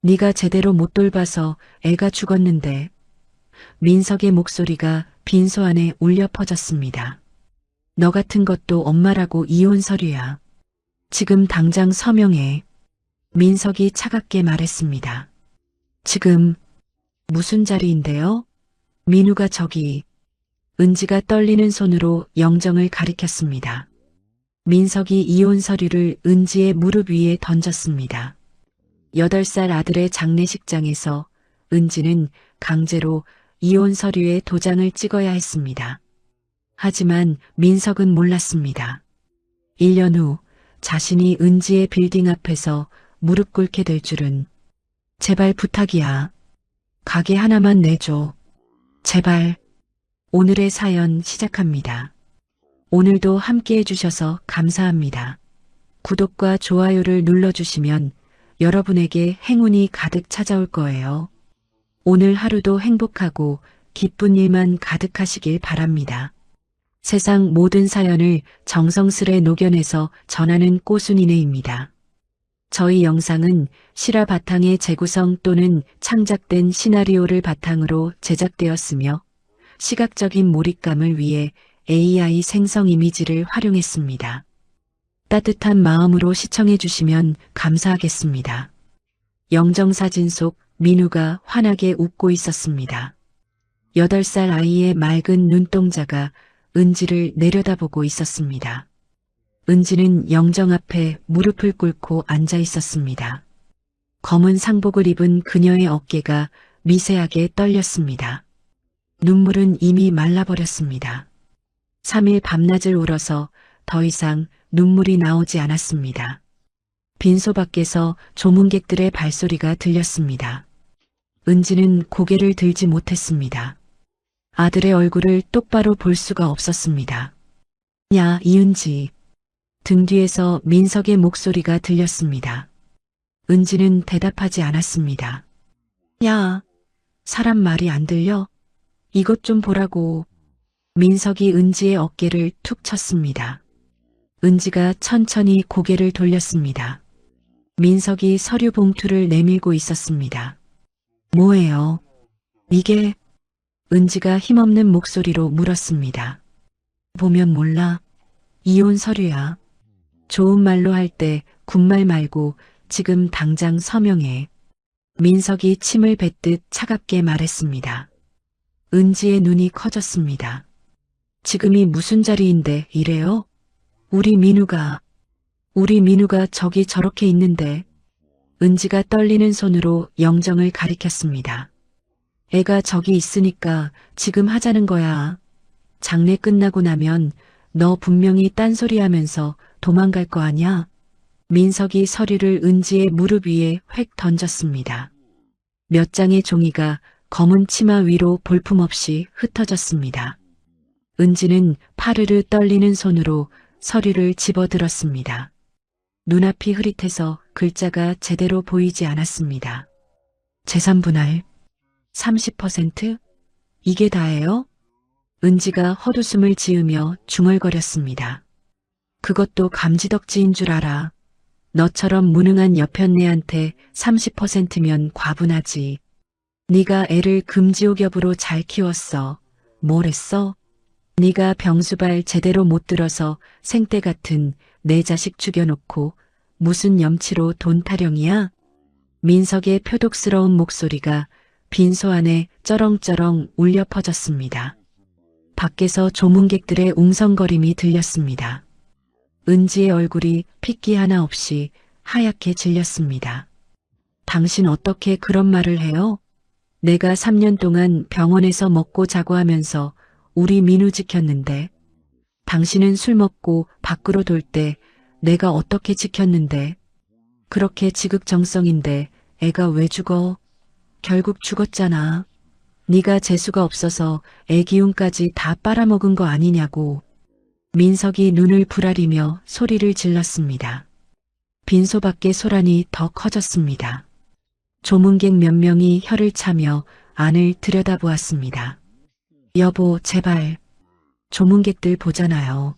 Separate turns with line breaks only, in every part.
네가 제대로 못 돌봐서 애가 죽었는데. 민석의 목소리가 빈소 안에 울려 퍼졌습니다. 너 같은 것도 엄마라고 이혼 서류야. 지금 당장 서명해. 민석이 차갑게 말했습니다. 지금 무슨 자리인데요? 민우가 저기. 은지가 떨리는 손으로 영정을 가리켰습니다. 민석이 이혼 서류를 은지의 무릎 위에 던졌습니다. 8살 아들의 장례식장에서 은지는 강제로 이혼 서류에 도장을 찍어야 했습니다. 하지만 민석은 몰랐습니다. 1년 후 자신이 은지의 빌딩 앞에서 무릎 꿇게 될 줄은. 제발 부탁이야. 가게 하나만 내줘. 제발. 오늘의 사연 시작합니다. 오늘도 함께 해주셔서 감사합니다. 구독과 좋아요를 눌러주시면 여러분에게 행운이 가득 찾아올 거예요. 오늘 하루도 행복하고 기쁜 일만 가득하시길 바랍니다. 세상 모든 사연을 정성스레 녹여내서 전하는 꼬순이네입니다. 저희 영상은 실화 바탕의 재구성 또는 창작된 시나리오를 바탕으로 제작되었으며 시각적인 몰입감을 위해 AI 생성 이미지를 활용했습니다. 따뜻한 마음으로 시청해 주시면 감사하겠습니다. 영정사진 속 민우가 환하게 웃고 있었습니다. 8살 아이의 맑은 눈동자가 은지를 내려다보고 있었습니다. 은지는 영정 앞에 무릎을 꿇고 앉아 있었습니다. 검은 상복을 입은 그녀의 어깨가 미세하게 떨렸습니다. 눈물은 이미 말라버렸습니다. 3일 밤낮을 울어서 더 이상 눈물이 나오지 않았습니다. 빈소 밖에서 조문객들의 발소리가 들렸습니다. 은지는 고개를 들지 못했습니다. 아들의 얼굴을 똑바로 볼 수가 없었습니다. 야, 이은지. 등 뒤에서 민석의 목소리가 들렸습니다. 은지는 대답하지 않았습니다. 야, 사람 말이 안 들려? 이것 좀 보라고. 민석이 은지의 어깨를 툭 쳤습니다. 은지가 천천히 고개를 돌렸습니다. 민석이 서류 봉투를 내밀고 있었습니다. 뭐예요? 이게? 은지가 힘없는 목소리로 물었습니다. 보면 몰라. 이혼 서류야. 좋은 말로 할 때 군말 말고 지금 당장 서명해. 민석이 침을 뱉듯 차갑게 말했습니다. 은지의 눈이 커졌습니다. 지금이 무슨 자리인데 이래요? 우리 민우가 저기 저렇게 있는데. 은지가 떨리는 손으로 영정을 가리켰습니다. 애가 저기 있으니까 지금 하자는 거야. 장례 끝나고 나면 너 분명히 딴소리 하면서 도망갈 거 아냐? 민석이 서류를 은지의 무릎 위에 획 던졌습니다. 몇 장의 종이가 검은 치마 위로 볼품없이 흩어졌습니다. 은지는 파르르 떨리는 손으로 서류를 집어들었습니다. 눈앞이 흐릿해서 글자가 제대로 보이지 않았습니다. 재산 분할 30%? 이게 다예요? 은지가 헛웃음을 지으며 중얼거렸습니다. 그것도 감지덕지인 줄 알아. 너처럼 무능한 여편네한테 30%면 과분하지. 네가 애를 금지옥엽으로 잘 키웠어. 뭘 했어? 네가 병수발 제대로 못 들어서 생떼 같은 내 자식 죽여놓고 무슨 염치로 돈 타령이야? 민석의 표독스러운 목소리가 빈소 안에 쩌렁쩌렁 울려 퍼졌습니다. 밖에서 조문객들의 웅성거림이 들렸습니다. 은지의 얼굴이 핏기 하나 없이 하얗게 질렸습니다. 당신 어떻게 그런 말을 해요? 내가 3년 동안 병원에서 먹고 자고 하면서 우리 민우 지켰는데, 당신은 술 먹고 밖으로 돌 때 내가 어떻게 지켰는데, 그렇게 지극정성인데 애가 왜 죽어? 결국 죽었잖아. 네가 재수가 없어서 애 기운까지 다 빨아먹은 거 아니냐고. 민석이 눈을 부라리며 소리를 질렀습니다. 빈소 밖의 소란이 더 커졌습니다. 조문객 몇 명이 혀를 차며 안을 들여다보았습니다. 여보, 제발. 조문객들 보잖아요.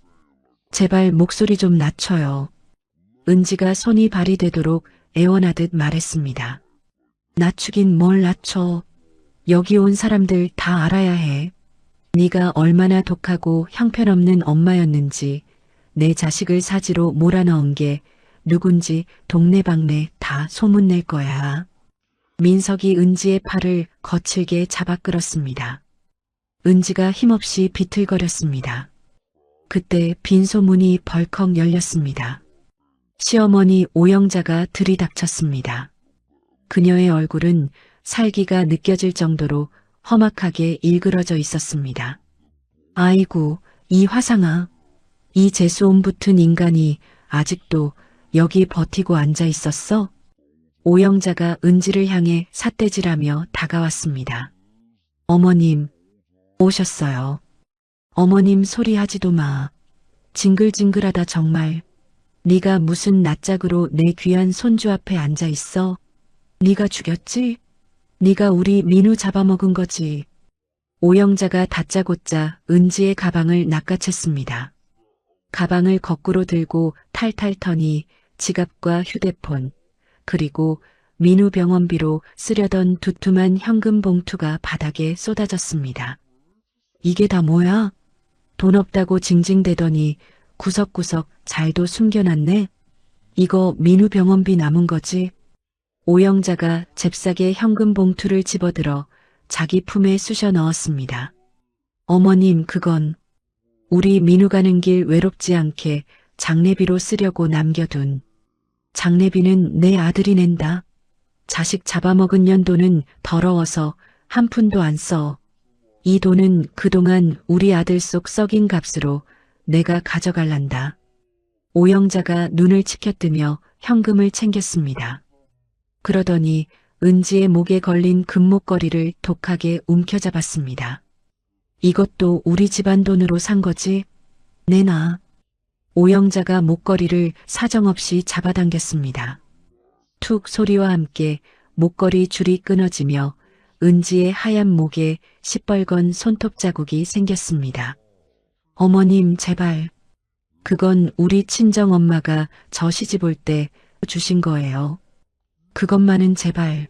제발 목소리 좀 낮춰요. 은지가 손이 발이 되도록 애원하듯 말했습니다. 낮추긴 뭘 낮춰. 여기 온 사람들 다 알아야 해. 네가 얼마나 독하고 형편없는 엄마였는지 내 자식을 사지로 몰아넣은 게 누군지 동네방네 다 소문낼 거야. 민석이 은지의 팔을 거칠게 잡아 끌었습니다. 은지가 힘없이 비틀거렸습니다. 그때 빈소문이 벌컥 열렸습니다. 시어머니 오영자가 들이닥쳤습니다. 그녀의 얼굴은 살기가 느껴질 정도로 험악하게 일그러져 있었습니다. 아이고, 이 화상아. 이 재수옴 붙은 인간이 아직도 여기 버티고 앉아 있었어? 오영자가 은지를 향해 삿대질하며 다가왔습니다. 어머님, 오셨어요. 어머님 소리하지도 마. 징글징글하다 정말. 네가 무슨 낯짝으로 내 귀한 손주 앞에 앉아 있어? 네가 죽였지? 네가 우리 민우 잡아먹은 거지. 오영자가 다짜고짜 은지의 가방을 낚아챘습니다. 가방을 거꾸로 들고 탈탈 터니 지갑과 휴대폰, 그리고 민우 병원비로 쓰려던 두툼한 현금 봉투가 바닥에 쏟아졌습니다. 이게 다 뭐야? 돈 없다고 징징대더니 구석구석 잘도 숨겨놨네? 이거 민우 병원비 남은 거지? 오영자가 잽싸게 현금 봉투를 집어들어 자기 품에 쑤셔 넣었습니다. 어머님, 그건 우리 민우 가는 길 외롭지 않게 장례비로 쓰려고 남겨둔. 장례비는 내 아들이 낸다. 자식 잡아먹은 년 돈은 더러워서 한 푼도 안 써. 이 돈은 그동안 우리 아들 속 썩인 값으로 내가 가져갈란다. 오영자가 눈을 치켜뜨며 현금을 챙겼습니다. 그러더니 은지의 목에 걸린 금목걸이를 독하게 움켜잡았습니다. 이것도 우리 집안 돈으로 산 거지? 내놔. 오영자가 목걸이를 사정없이 잡아당겼습니다. 툭 소리와 함께 목걸이 줄이 끊어지며 은지의 하얀 목에 시뻘건 손톱 자국이 생겼습니다. 어머님, 제발. 그건 우리 친정엄마가 저 시집 올 때 주신 거예요. 그것만은 제발.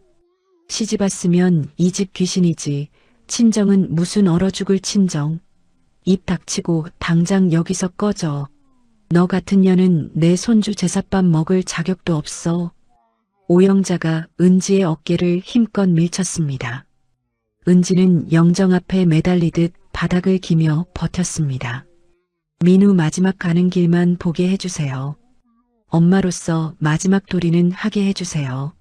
시집 왔으면 이 집 귀신이지. 친정은 무슨 얼어 죽을 친정. 입 닥치고 당장 여기서 꺼져. 너 같은 년은 내 손주 제삿밥 먹을 자격도 없어. 오영자가 은지의 어깨를 힘껏 밀쳤습니다. 은지는 영정 앞에 매달리듯 바닥을 기며 버텼습니다. 민우 마지막 가는 길만 보게 해주세요. 엄마로서 마지막 도리는 하게 해주세요.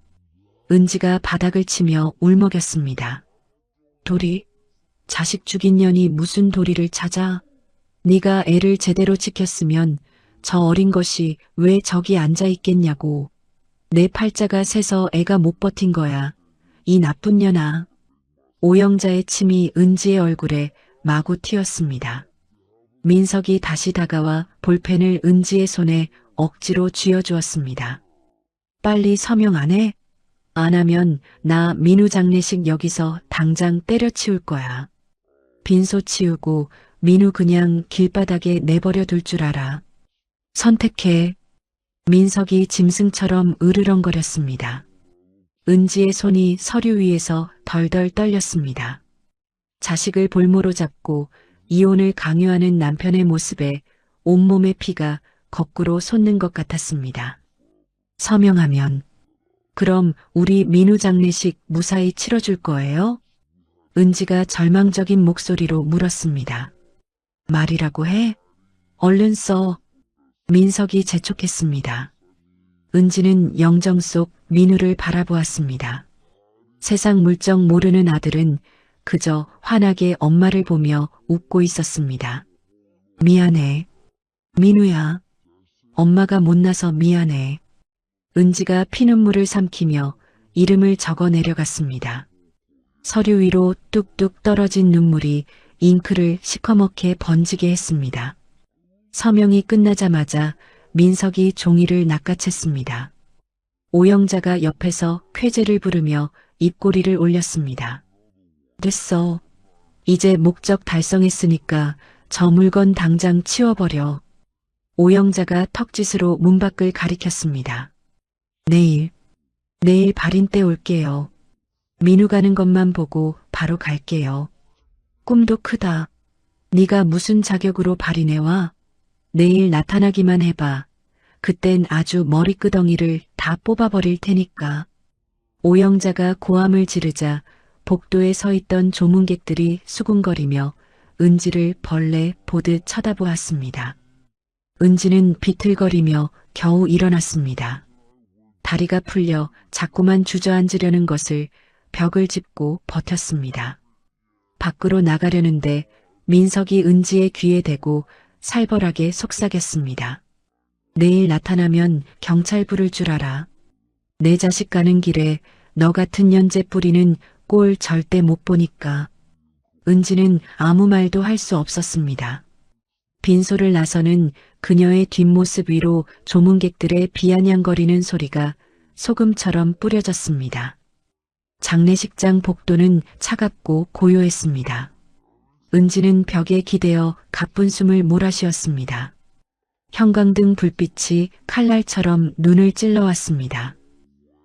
은지가 바닥을 치며 울먹였습니다. 도리? 자식 죽인 년이 무슨 도리를 찾아? 네가 애를 제대로 지켰으면 저 어린 것이 왜 저기 앉아 있겠냐고. 내 팔자가 새서 애가 못 버틴 거야. 이 나쁜 년아. 오영자의 침이 은지의 얼굴에 마구 튀었습니다. 민석이 다시 다가와 볼펜을 은지의 손에 억지로 쥐어주었습니다. 빨리 서명 안 해? 안 하면 나 민우 장례식 여기서 당장 때려치울 거야. 빈소 치우고 민우 그냥 길바닥에 내버려 둘 줄 알아. 선택해. 민석이 짐승처럼 으르렁거렸습니다. 은지의 손이 서류 위에서 덜덜 떨렸습니다. 자식을 볼모로 잡고 이혼을 강요하는 남편의 모습에 온몸의 피가 거꾸로 솟는 것 같았습니다. 서명하면 그럼 우리 민우 장례식 무사히 치러줄 거예요? 은지가 절망적인 목소리로 물었습니다. 말이라고 해? 얼른 써. 민석이 재촉했습니다. 은지는 영정 속 민우를 바라보았습니다. 세상 물정 모르는 아들은 그저 환하게 엄마를 보며 웃고 있었습니다. 미안해. 민우야. 엄마가 못나서 미안해. 은지가 피눈물을 삼키며 이름을 적어 내려갔습니다. 서류 위로 뚝뚝 떨어진 눈물이 잉크를 시커멓게 번지게 했습니다. 서명이 끝나자마자 민석이 종이를 낚아챘습니다. 오영자가 옆에서 쾌재를 부르며 입꼬리를 올렸습니다. 됐어. 이제 목적 달성했으니까 저 물건 당장 치워버려. 오영자가 턱짓으로 문 밖을 가리켰습니다. 내일 발인 때 올게요. 민우 가는 것만 보고 바로 갈게요. 꿈도 크다. 네가 무슨 자격으로 발인해와? 내일 나타나기만 해봐. 그땐 아주 머리끄덩이를 다 뽑아버릴 테니까. 오영자가 고함을 지르자 복도에 서 있던 조문객들이 수군거리며 은지를 벌레 보듯 쳐다보았습니다. 은지는 비틀거리며 겨우 일어났습니다. 다리가 풀려 자꾸만 주저앉으려는 것을 벽을 짚고 버텼습니다. 밖으로 나가려는데 민석이 은지의 귀에 대고 살벌하게 속삭였습니다. 내일 나타나면 경찰 부를 줄 알아. 내 자식 가는 길에 너 같은 년재 뿌리는 꼴 절대 못 보니까. 은지는 아무 말도 할 수 없었습니다. 빈소를 나서는 그녀의 뒷모습 위로 조문객들의 비아냥거리는 소리가 소금처럼 뿌려졌습니다. 장례식장 복도는 차갑고 고요했습니다. 은지는 벽에 기대어 가쁜 숨을 몰아쉬었습니다. 형광등 불빛이 칼날처럼 눈을 찔러왔습니다.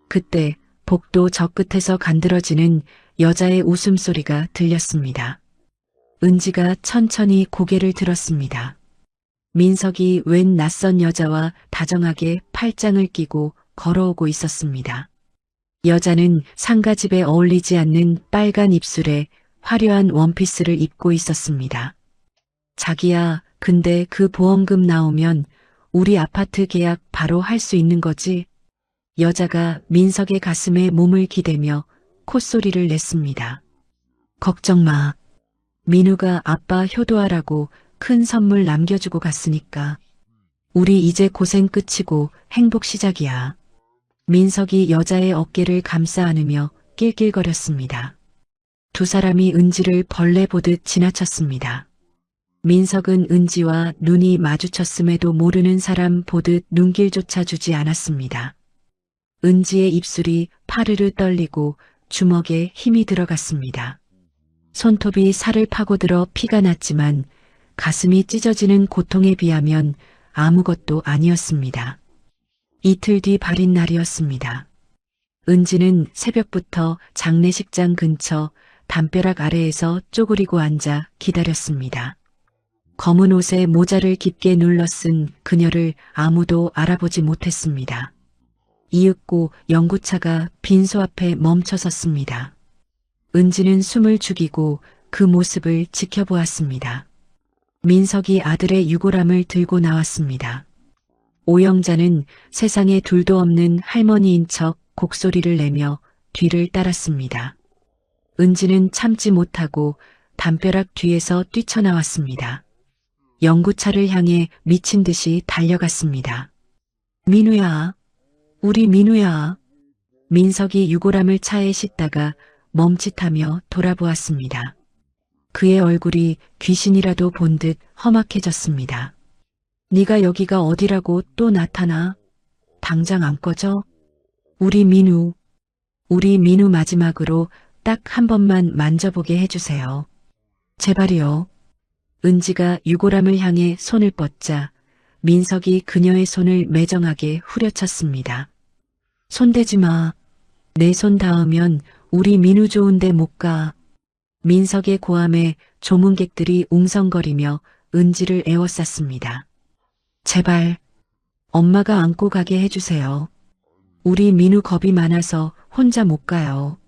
그때 복도 저 끝에서 간드러지는 여자의 웃음소리가 들렸습니다. 은지가 천천히 고개를 들었습니다. 민석이 웬 낯선 여자와 다정하게 팔짱을 끼고 걸어오고 있었습니다. 여자는 상가집에 어울리지 않는 빨간 입술에 화려한 원피스를 입고 있었습니다. 자기야, 근데 그 보험금 나오면 우리 아파트 계약 바로 할 수 있는 거지? 여자가 민석의 가슴에 몸을 기대며 콧소리를 냈습니다. 걱정 마. 민우가 아빠 효도하라고 큰 선물 남겨주고 갔으니까. 우리 이제 고생 끝이고 행복 시작이야. 민석이 여자의 어깨를 감싸 안으며 낄낄거렸습니다. 두 사람이 은지를 벌레 보듯 지나쳤습니다. 민석은 은지와 눈이 마주쳤음에도 모르는 사람 보듯 눈길조차 주지 않았습니다. 은지의 입술이 파르르 떨리고 주먹에 힘이 들어갔습니다. 손톱이 살을 파고들어 피가 났지만 가슴이 찢어지는 고통에 비하면 아무것도 아니었습니다. 이틀 뒤 발인 날이었습니다. 은지는 새벽부터 장례식장 근처 담벼락 아래에서 쪼그리고 앉아 기다렸습니다. 검은 옷에 모자를 깊게 눌러 쓴 그녀를 아무도 알아보지 못했습니다. 이윽고 연구차가 빈소 앞에 멈춰섰습니다. 은지는 숨을 죽이고 그 모습을 지켜보았습니다. 민석이 아들의 유골함을 들고 나왔습니다. 오영자는 세상에 둘도 없는 할머니인 척 곡소리를 내며 뒤를 따랐습니다. 은지는 참지 못하고 담벼락 뒤에서 뛰쳐나왔습니다. 연구차를 향해 미친 듯이 달려갔습니다. 민우야, 우리 민우야. 민석이 유골함을 차에 싣다가 멈칫하며 돌아보았습니다. 그의 얼굴이 귀신이라도 본 듯 험악해졌습니다. 네가 여기가 어디라고 또 나타나? 당장 안 꺼져? 우리 민우 마지막으로 딱 한 번만 만져보게 해주세요. 제발이요. 은지가 유골함을 향해 손을 뻗자 민석이 그녀의 손을 매정하게 후려쳤습니다. 손대지 마. 내 손 닿으면 우리 민우 좋은데 못 가. 민석의 고함에 조문객들이 웅성거리며 은지를 에워쌌습니다. 제발 엄마가 안고 가게 해주세요. 우리 민우 겁이 많아서 혼자 못 가요.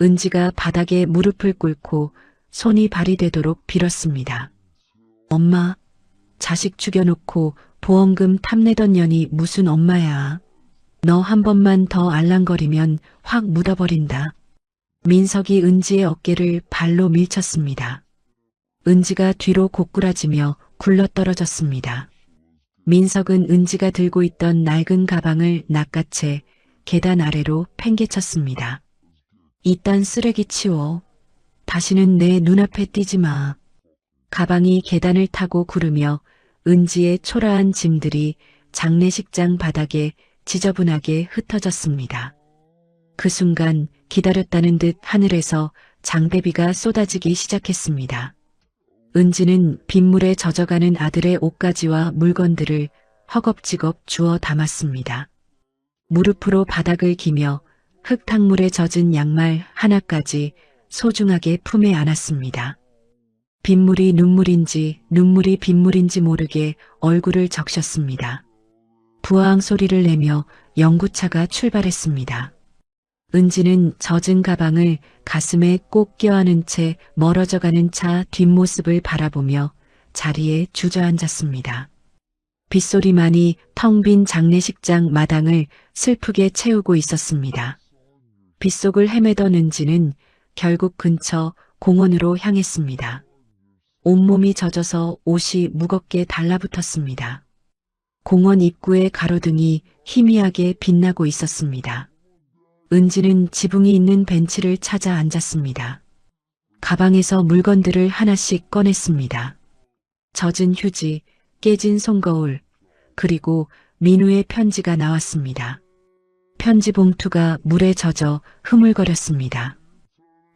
은지가 바닥에 무릎을 꿇고 손이 발이 되도록 빌었습니다. 엄마, 자식 죽여놓고 보험금 탐내던 년이 무슨 엄마야. 너 한 번만 더 알랑거리면 확 묻어버린다. 민석이 은지의 어깨를 발로 밀쳤습니다. 은지가 뒤로 고꾸라지며 굴러떨어졌습니다. 민석은 은지가 들고 있던 낡은 가방을 낚아채 계단 아래로 팽개쳤습니다. 이딴 쓰레기 치워. 다시는 내 눈앞에 띄지 마. 가방이 계단을 타고 구르며 은지의 초라한 짐들이 장례식장 바닥에 지저분하게 흩어졌습니다. 그 순간 기다렸다는 듯 하늘에서 장대비가 쏟아지기 시작했습니다. 은지는 빗물에 젖어가는 아들의 옷가지와 물건들을 허겁지겁 주워 담았습니다. 무릎으로 바닥을 기며 흙탕물에 젖은 양말 하나까지 소중하게 품에 안았습니다. 빗물이 눈물인지 눈물이 빗물인지 모르게 얼굴을 적셨습니다. 부항 소리를 내며 영구차가 출발했습니다. 은지는 젖은 가방을 가슴에 꼭 껴안은 채 멀어져가는 차 뒷모습을 바라보며 자리에 주저앉았습니다. 빗소리만이 텅 빈 장례식장 마당을 슬프게 채우고 있었습니다. 빗속을 헤매던 은지는 결국 근처 공원으로 향했습니다. 온몸이 젖어서 옷이 무겁게 달라붙었습니다. 공원 입구의 가로등이 희미하게 빛나고 있었습니다. 은지는 지붕이 있는 벤치를 찾아 앉았습니다. 가방에서 물건들을 하나씩 꺼냈습니다. 젖은 휴지, 깨진 손거울, 그리고 민우의 편지가 나왔습니다. 편지 봉투가 물에 젖어 흐물거렸습니다.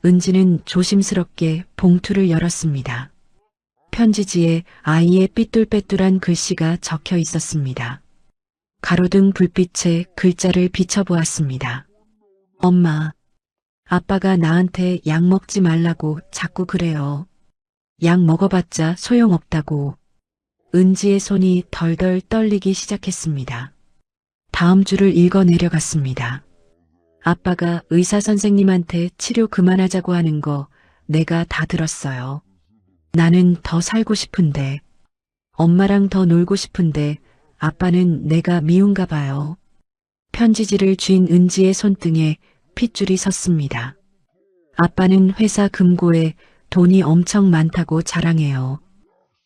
은지는 조심스럽게 봉투를 열었습니다. 편지지에 아이의 삐뚤빼뚤한 글씨가 적혀 있었습니다. 가로등 불빛에 글자를 비춰보았습니다. 엄마, 아빠가 나한테 약 먹지 말라고 자꾸 그래요. 약 먹어봤자 소용없다고. 은지의 손이 덜덜 떨리기 시작했습니다. 다음 줄을 읽어 내려갔습니다. 아빠가 의사 선생님한테 치료 그만하자고 하는 거 내가 다 들었어요. 나는 더 살고 싶은데, 엄마랑 더 놀고 싶은데 아빠는 내가 미운가 봐요. 편지지를 쥔 은지의 손등에 핏줄이 섰습니다. 아빠는 회사 금고에 돈이 엄청 많다고 자랑해요.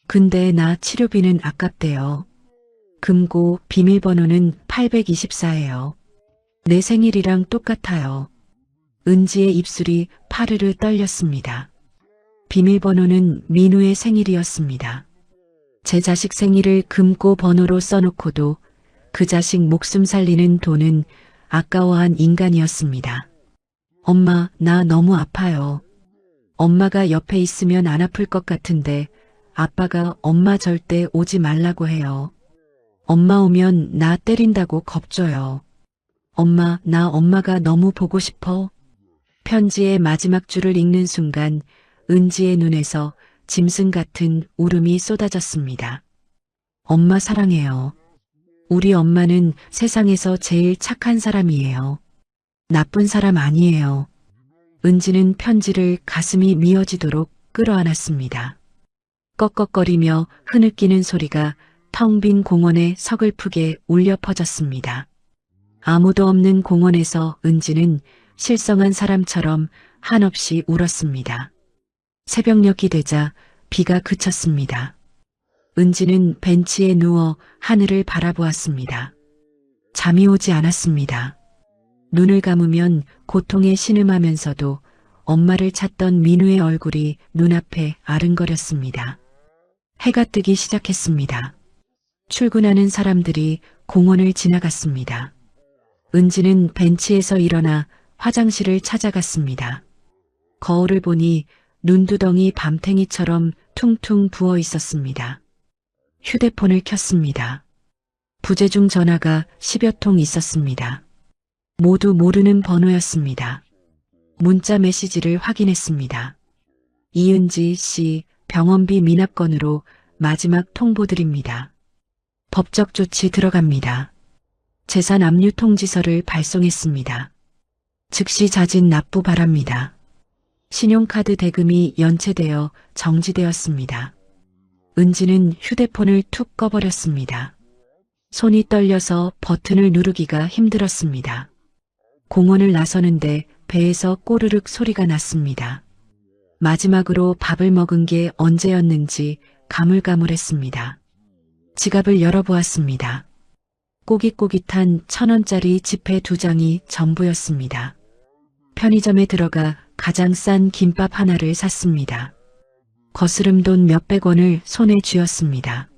근데 나 치료비는 아깝대요. 금고 비밀번호는 824예요. 내 생일이랑 똑같아요. 은지의 입술이 파르르 떨렸습니다. 비밀번호는 민우의 생일이었습니다. 제 자식 생일을 금고 번호로 써놓고도 그 자식 목숨 살리는 돈은 아까워한 인간이었습니다. 엄마, 나 너무 아파요. 엄마가 옆에 있으면 안 아플 것 같은데 아빠가 엄마 절대 오지 말라고 해요. 엄마 오면 나 때린다고 겁줘요. 엄마, 나 엄마가 너무 보고 싶어. 편지의 마지막 줄을 읽는 순간 은지의 눈에서 짐승 같은 울음이 쏟아졌습니다. 엄마 사랑해요. 우리 엄마는 세상에서 제일 착한 사람이에요. 나쁜 사람 아니에요. 은지는 편지를 가슴이 미어지도록 끌어안았습니다. 꺽꺽거리며 흐느끼는 소리가 텅 빈 공원에 서글프게 울려 퍼졌습니다. 아무도 없는 공원에서 은지는 실성한 사람처럼 한없이 울었습니다. 새벽녘이 되자 비가 그쳤습니다. 은지는 벤치에 누워 하늘을 바라보았습니다. 잠이 오지 않았습니다. 눈을 감으면 고통에 신음하면서도 엄마를 찾던 민우의 얼굴이 눈앞에 아른거렸습니다. 해가 뜨기 시작했습니다. 출근하는 사람들이 공원을 지나갔습니다. 은지는 벤치에서 일어나 화장실을 찾아갔습니다. 거울을 보니 눈두덩이 밤탱이처럼 퉁퉁 부어 있었습니다. 휴대폰을 켰습니다. 부재중 전화가 10여 통 있었습니다. 모두 모르는 번호였습니다. 문자 메시지를 확인했습니다. 이은지 씨 병원비 미납건으로 마지막 통보드립니다. 법적 조치 들어갑니다. 재산 압류 통지서를 발송했습니다. 즉시 자진 납부 바랍니다. 신용카드 대금이 연체되어 정지되었습니다. 은지는 휴대폰을 툭 꺼버렸습니다. 손이 떨려서 버튼을 누르기가 힘들었습니다. 공원을 나서는데 배에서 꼬르륵 소리가 났습니다. 마지막으로 밥을 먹은 게 언제였는지 가물가물했습니다. 지갑을 열어보았습니다. 꼬깃꼬깃한 1,000원짜리 지폐 2장이 전부였습니다. 편의점에 들어가 가장 싼 김밥 하나를 샀습니다. 거스름 돈 몇백 원을 손에 쥐었습니다.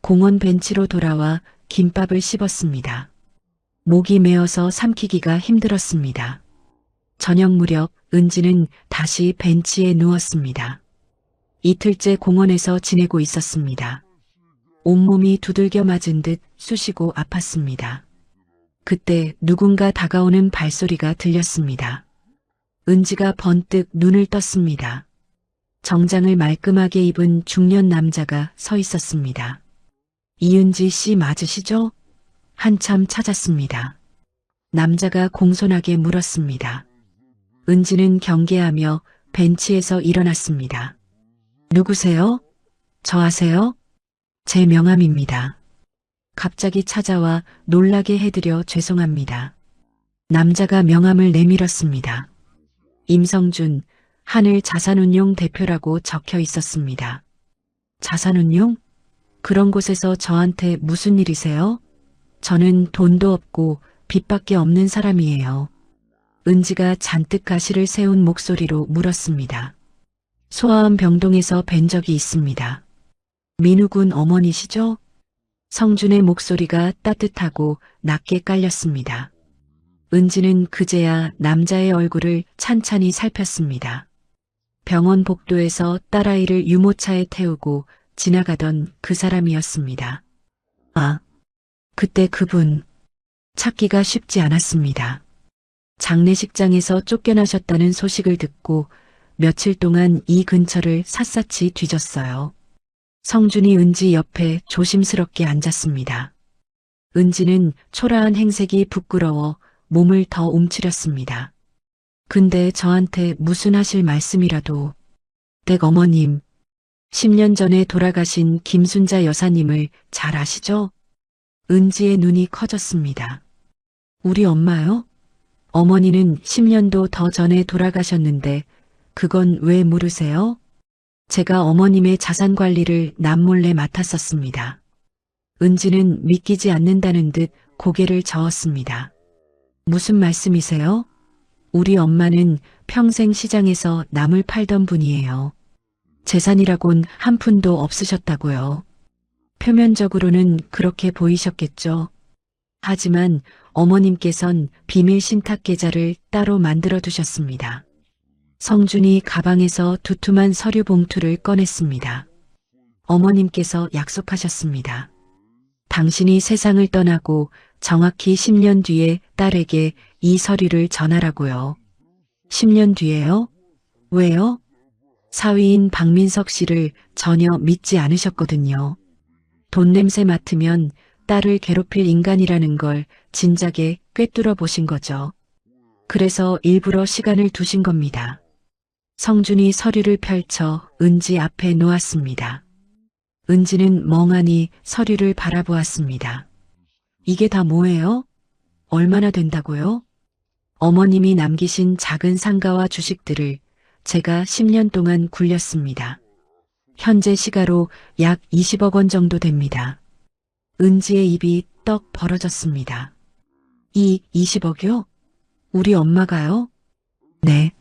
공원 벤치로 돌아와 김밥을 씹었습니다. 목이 메어서 삼키기가 힘들었습니다. 저녁 무렵 은지는 다시 벤치에 누웠습니다. 이틀째 공원에서 지내고 있었습니다. 온몸이 두들겨 맞은 듯 쑤시고 아팠습니다. 그때 누군가 다가오는 발소리가 들렸습니다. 은지가 번뜩 눈을 떴습니다. 정장을 말끔하게 입은 중년 남자가 서 있었습니다. 이은지 씨 맞으시죠? 한참 찾았습니다. 남자가 공손하게 물었습니다. 은지는 경계하며 벤치에서 일어났습니다. 누구세요? 저 아세요? 제 명함입니다. 갑자기 찾아와 놀라게 해드려 죄송합니다. 남자가 명함을 내밀었습니다. 임성준, 하늘 자산운용 대표라고 적혀 있었습니다. 자산운용? 그런 곳에서 저한테 무슨 일이세요? 저는 돈도 없고 빚밖에 없는 사람이에요. 은지가 잔뜩 가시를 세운 목소리로 물었습니다. 소아암 병동에서 뵌 적이 있습니다. 민우군 어머니시죠? 성준의 목소리가 따뜻하고 낮게 깔렸습니다. 은지는 그제야 남자의 얼굴을 찬찬히 살폈습니다. 병원 복도에서 딸아이를 유모차에 태우고 지나가던 그 사람이었습니다. 아, 그때 그분 찾기가 쉽지 않았습니다. 장례식장에서 쫓겨나셨다는 소식을 듣고 며칠 동안 이 근처를 샅샅이 뒤졌어요. 성준이 은지 옆에 조심스럽게 앉았습니다. 은지는 초라한 행색이 부끄러워 몸을 더 움츠렸습니다. 근데 저한테 무슨 하실 말씀이라도. 댁 어머님, 10년 전에 돌아가신 김순자 여사님을 잘 아시죠? 은지의 눈이 커졌습니다. 우리 엄마요? 어머니는 10년도 더 전에 돌아가셨는데 그건 왜 모르세요? 제가 어머님의 자산 관리를 남몰래 맡았었습니다. 은지는 믿기지 않는다는 듯 고개를 저었습니다. 무슨 말씀이세요? 우리 엄마는 평생 시장에서 나물 팔던 분이에요. 재산이라곤 한 푼도 없으셨다고요. 표면적으로는 그렇게 보이셨겠죠. 하지만 어머님께선 비밀 신탁 계좌를 따로 만들어 두셨습니다. 성준이 가방에서 두툼한 서류 봉투를 꺼냈습니다. 어머님께서 약속하셨습니다. 당신이 세상을 떠나고 정확히 10년 뒤에 딸에게 이 서류를 전하라고요. 10년 뒤에요? 왜요? 사위인 박민석 씨를 전혀 믿지 않으셨거든요. 돈 냄새 맡으면 딸을 괴롭힐 인간이라는 걸 진작에 꿰뚫어 보신 거죠. 그래서 일부러 시간을 두신 겁니다. 성준이 서류를 펼쳐 은지 앞에 놓았습니다. 은지는 멍하니 서류를 바라보았습니다. 이게 다 뭐예요? 얼마나 된다고요? 어머님이 남기신 작은 상가와 주식들을 제가 10년 동안 굴렸습니다. 현재 시가로 약 20억 원 정도 됩니다. 은지의 입이 떡 벌어졌습니다. 이 20억이요? 우리 엄마가요? 네.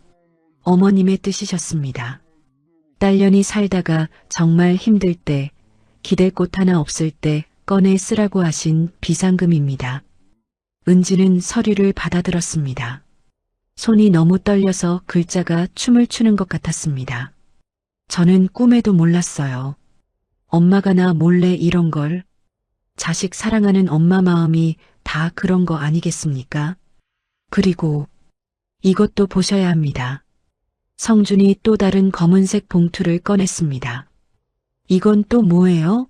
어머님의 뜻이셨습니다. 딸년이 살다가 정말 힘들 때, 기댈 곳 하나 없을 때 꺼내 쓰라고 하신 비상금입니다. 은지는 서류를 받아들었습니다. 손이 너무 떨려서 글자가 춤을 추는 것 같았습니다. 저는 꿈에도 몰랐어요. 엄마가 나 몰래 이런 걸. 자식 사랑하는 엄마 마음이 다 그런 거 아니겠습니까? 그리고 이것도 보셔야 합니다. 성준이 또 다른 검은색 봉투를 꺼냈습니다. 이건 또 뭐예요?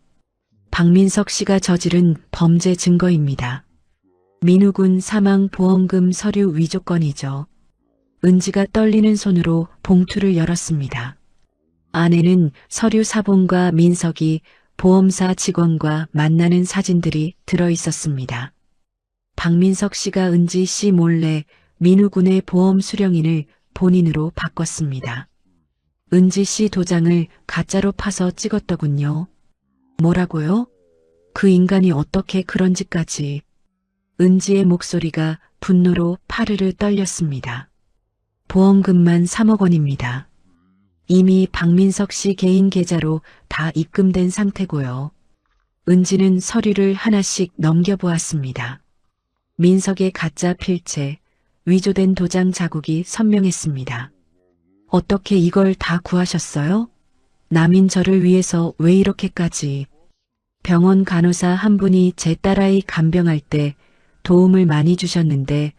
박민석 씨가 저지른 범죄 증거입니다. 민우군 사망 보험금 서류 위조건이죠. 은지가 떨리는 손으로 봉투를 열었습니다. 안에는 서류 사본과 민석이 보험사 직원과 만나는 사진들이 들어 있었습니다. 박민석 씨가 은지 씨 몰래 민우군의 보험 수령인을 본인으로 바꿨습니다. 은지 씨 도장을 가짜로 파서 찍었더군요. 뭐라고요? 그 인간이 어떻게 그런 짓까지. 은지의 목소리가 분노로 파르르 떨렸습니다. 보험금만 3억 원입니다. 이미 박민석 씨 개인 계좌로 다 입금된 상태고요. 은지는 서류를 하나씩 넘겨보았습니다. 민석의 가짜 필체, 위조된 도장 자국이 선명했습니다. 어떻게 이걸 다 구하셨어요? 남인 저를 위해서 왜 이렇게까지. 병원 간호사 한 분이 제 딸아이 간병할 때 도움을 많이 주셨는데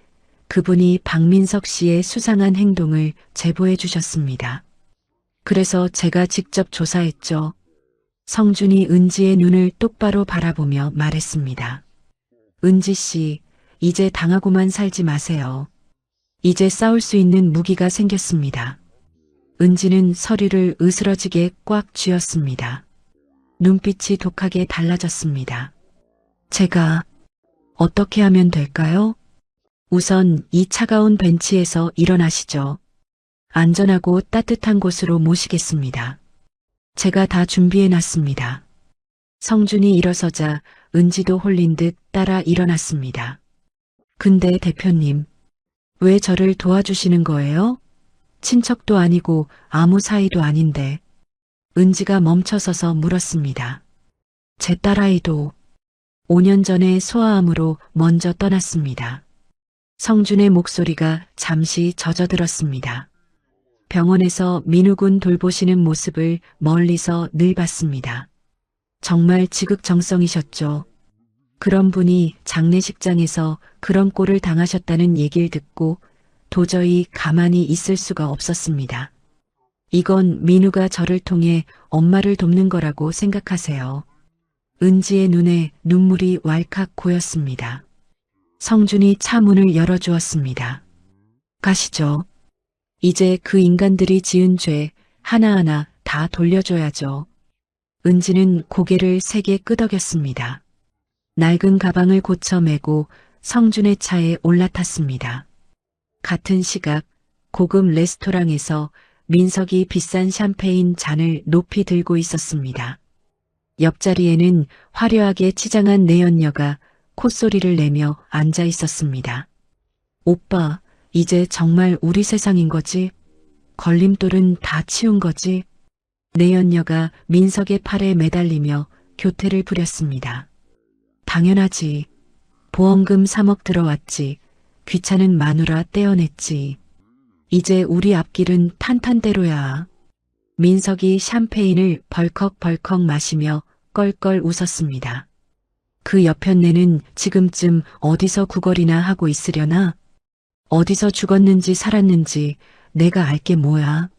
그분이 박민석 씨의 수상한 행동을 제보해 주셨습니다. 그래서 제가 직접 조사했죠. 성준이 은지의 눈을 똑바로 바라보며 말했습니다. 은지 씨, 이제 당하고만 살지 마세요. 이제 싸울 수 있는 무기가 생겼습니다. 은지는 서류를 으스러지게 꽉 쥐었습니다. 눈빛이 독하게 달라졌습니다. 제가 어떻게 하면 될까요? 우선 이 차가운 벤치에서 일어나시죠. 안전하고 따뜻한 곳으로 모시겠습니다. 제가 다 준비해 놨습니다. 성준이 일어서자 은지도 홀린 듯 따라 일어났습니다. 근데 대표님, 왜 저를 도와주시는 거예요? 친척도 아니고 아무 사이도 아닌데. 은지가 멈춰서서 물었습니다. 제 딸아이도 5년 전에 소아암으로 먼저 떠났습니다. 성준의 목소리가 잠시 젖어들었습니다. 병원에서 민우군 돌보시는 모습을 멀리서 늘 봤습니다. 정말 지극정성이셨죠. 그런 분이 장례식장에서 그런 꼴을 당하셨다는 얘기를 듣고 도저히 가만히 있을 수가 없었습니다. 이건 민우가 저를 통해 엄마를 돕는 거라고 생각하세요. 은지의 눈에 눈물이 왈칵 고였습니다. 성준이 차 문을 열어주었습니다. 가시죠. 이제 그 인간들이 지은 죄 하나하나 다 돌려줘야죠. 은지는 고개를 세게 끄덕였습니다. 낡은 가방을 고쳐 메고 성준의 차에 올라탔습니다. 같은 시각 고급 레스토랑에서 민석이 비싼 샴페인 잔을 높이 들고 있었습니다. 옆자리에는 화려하게 치장한 내연녀가 콧소리를 내며 앉아 있었습니다. 오빠, 이제 정말 우리 세상인 거지? 걸림돌은 다 치운 거지? 내연녀가 민석의 팔에 매달리며 교태를 부렸습니다. 당연하지. 보험금 3억 들어왔지. 귀찮은 마누라 떼어냈지. 이제 우리 앞길은 탄탄대로야. 민석이 샴페인을 벌컥벌컥 마시며 껄껄 웃었습니다. 그 여편네는 지금쯤 어디서 구걸이나 하고 있으려나? 어디서 죽었는지 살았는지 내가 알게 뭐야.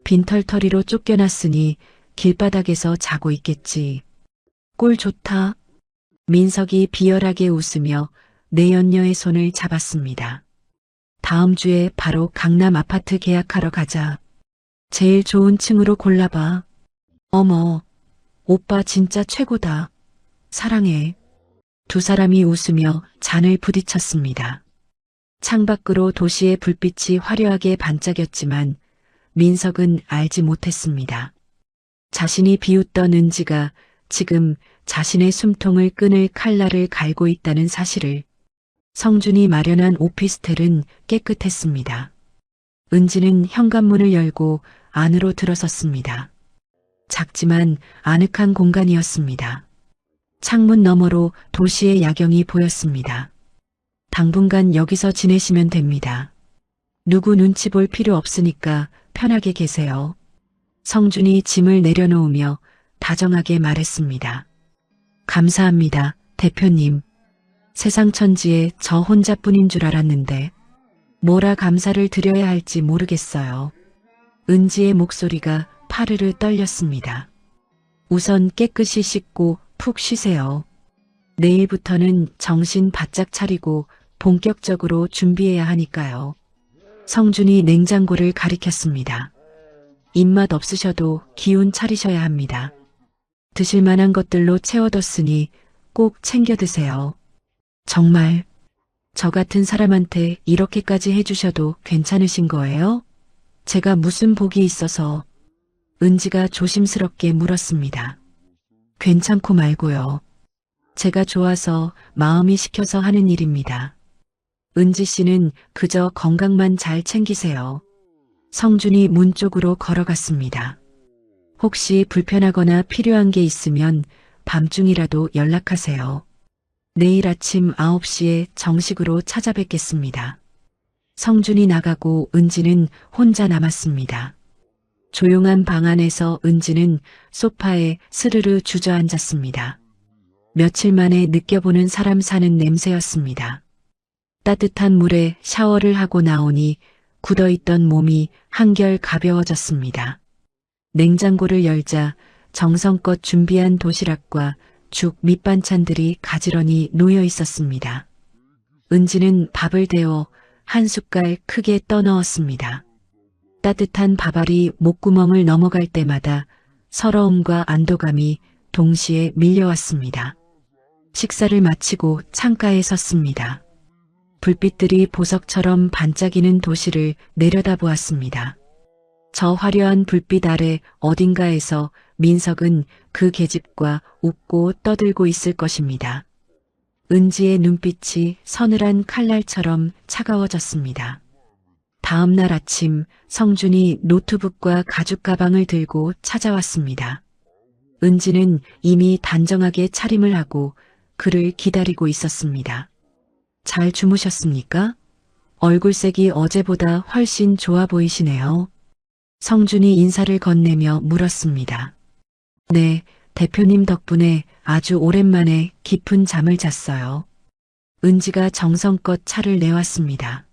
빈털터리로 쫓겨났으니 길바닥에서 자고 있겠지. 꼴 좋다. 민석이 비열하게 웃으며 내연녀의 손을 잡았습니다. 다음 주에 바로 강남 아파트 계약하러 가자. 제일 좋은 층으로 골라봐. 어머, 오빠 진짜 최고다. 사랑해. 두 사람이 웃으며 잔을 부딪혔습니다. 창밖으로 도시의 불빛이 화려하게 반짝였지만 민석은 알지 못했습니다. 자신이 비웃던 은지가 지금 자신의 숨통을 끊을 칼날을 갈고 있다는 사실을. 성준이 마련한 오피스텔은 깨끗했습니다. 은지는 현관문을 열고 안으로 들어섰습니다. 작지만 아늑한 공간이었습니다. 창문 너머로 도시의 야경이 보였습니다. 당분간 여기서 지내시면 됩니다. 누구 눈치 볼 필요 없으니까 편하게 계세요. 성준이 짐을 내려놓으며 다정하게 말했습니다. 감사합니다, 대표님. 세상 천지에 저 혼자뿐인 줄 알았는데 뭐라 감사를 드려야 할지 모르겠어요. 은지의 목소리가 파르르 떨렸습니다. 우선 깨끗이 씻고 푹 쉬세요. 내일부터는 정신 바짝 차리고 본격적으로 준비해야 하니까요. 성준이 냉장고를 가리켰습니다. 입맛 없으셔도 기운 차리셔야 합니다. 드실 만한 것들로 채워뒀으니 꼭 챙겨 드세요. 정말 저 같은 사람한테 이렇게까지 해주셔도 괜찮으신 거예요? 제가 무슨 복이 있어서. 은지가 조심스럽게 물었습니다. 괜찮고 말고요. 제가 좋아서 마음이 시켜서 하는 일입니다. 은지 씨는 그저 건강만 잘 챙기세요. 성준이 문 쪽으로 걸어갔습니다. 혹시 불편하거나 필요한 게 있으면 밤중이라도 연락하세요. 내일 아침 9시에 정식으로 찾아뵙겠습니다. 성준이 나가고 은지는 혼자 남았습니다. 조용한 방 안에서 은지는 소파에 스르르 주저앉았습니다. 며칠 만에 느껴보는 사람 사는 냄새였습니다. 따뜻한 물에 샤워를 하고 나오니 굳어있던 몸이 한결 가벼워졌습니다. 냉장고를 열자 정성껏 준비한 도시락과 죽 밑반찬들이 가지런히 놓여 있었습니다. 은지는 밥을 데워 한 숟갈 크게 떠넣었습니다. 따뜻한 밥알이 목구멍을 넘어갈 때마다 서러움과 안도감이 동시에 밀려왔습니다. 식사를 마치고 창가에 섰습니다. 불빛들이 보석처럼 반짝이는 도시를 내려다보았습니다. 저 화려한 불빛 아래 어딘가에서 민석은 그 계집과 웃고 떠들고 있을 것입니다. 은지의 눈빛이 서늘한 칼날처럼 차가워졌습니다. 다음 날 아침 성준이 노트북과 가죽 가방을 들고 찾아왔습니다. 은지는 이미 단정하게 차림을 하고 그를 기다리고 있었습니다. 잘 주무셨습니까? 얼굴색이 어제보다 훨씬 좋아 보이시네요. 성준이 인사를 건네며 물었습니다. 네, 대표님 덕분에 아주 오랜만에 깊은 잠을 잤어요. 은지가 정성껏 차를 내왔습니다.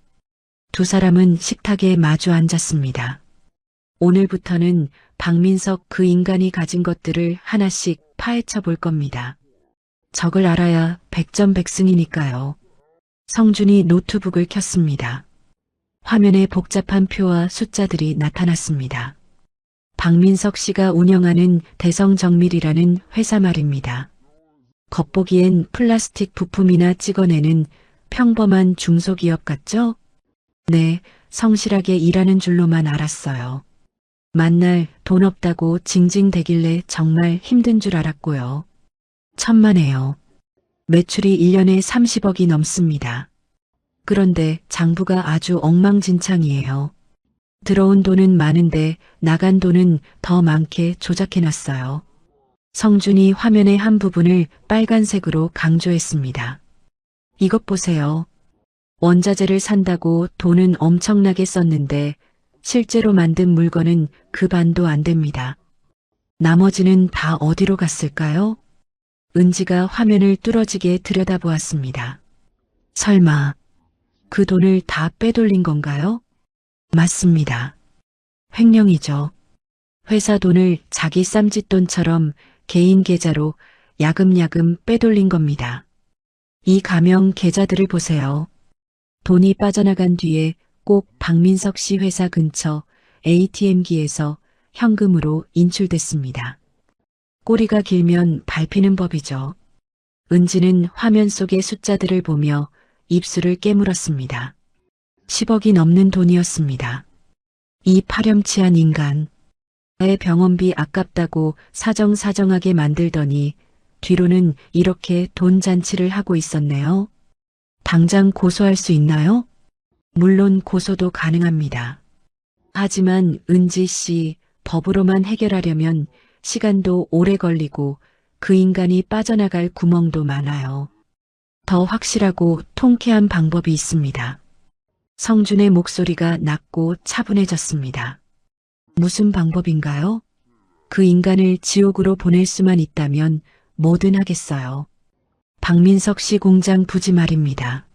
두 사람은 식탁에 마주 앉았습니다. 오늘부터는 박민석 그 인간이 가진 것들을 하나씩 파헤쳐 볼 겁니다. 적을 알아야 백전백승이니까요. 성준이 노트북을 켰습니다. 화면에 복잡한 표와 숫자들이 나타났습니다. 박민석 씨가 운영하는 대성정밀이라는 회사 말입니다. 겉보기엔 플라스틱 부품이나 찍어내는 평범한 중소기업 같죠? 네, 성실하게 일하는 줄로만 알았어요. 만날 돈 없다고 징징대길래 정말 힘든 줄 알았고요. 천만에요. 매출이 1년에 30억이 넘습니다. 그런데 장부가 아주 엉망진창이에요. 들어온 돈은 많은데 나간 돈은 더 많게 조작해놨어요. 성준이 화면의 한 부분을 빨간색으로 강조했습니다. 이것 보세요. 원자재를 산다고 돈은 엄청나게 썼는데 실제로 만든 물건은 그 반도 안 됩니다. 나머지는 다 어디로 갔을까요? 은지가 화면을 뚫어지게 들여다보았습니다. 설마 그 돈을 다 빼돌린 건가요? 맞습니다. 횡령이죠. 회사 돈을 자기 쌈짓돈처럼 개인 계좌로 야금야금 빼돌린 겁니다. 이 가명 계좌들을 보세요. 돈이 빠져나간 뒤에 꼭 박민석 씨 회사 근처 ATM기에서 현금으로 인출됐습니다. 꼬리가 길면 밟히는 법이죠. 은지는 화면 속의 숫자들을 보며 입술을 깨물었습니다. 10억이 넘는 돈이었습니다. 이 파렴치한 인간, 나의 병원비 아깝다고 사정사정하게 만들더니 뒤로는 이렇게 돈 잔치를 하고 있었네요. 당장 고소할 수 있나요? 물론 고소도 가능합니다. 하지만 은지 씨, 법으로만 해결하려면 시간도 오래 걸리고 그 인간이 빠져나갈 구멍도 많아요. 더 확실하고 통쾌한 방법이 있습니다. 성준의 목소리가 낮고 차분해졌습니다. 무슨 방법인가요? 그 인간을 지옥으로 보낼 수만 있다면 뭐든 하겠어요. 박민석 씨 공장 부지 말입니다.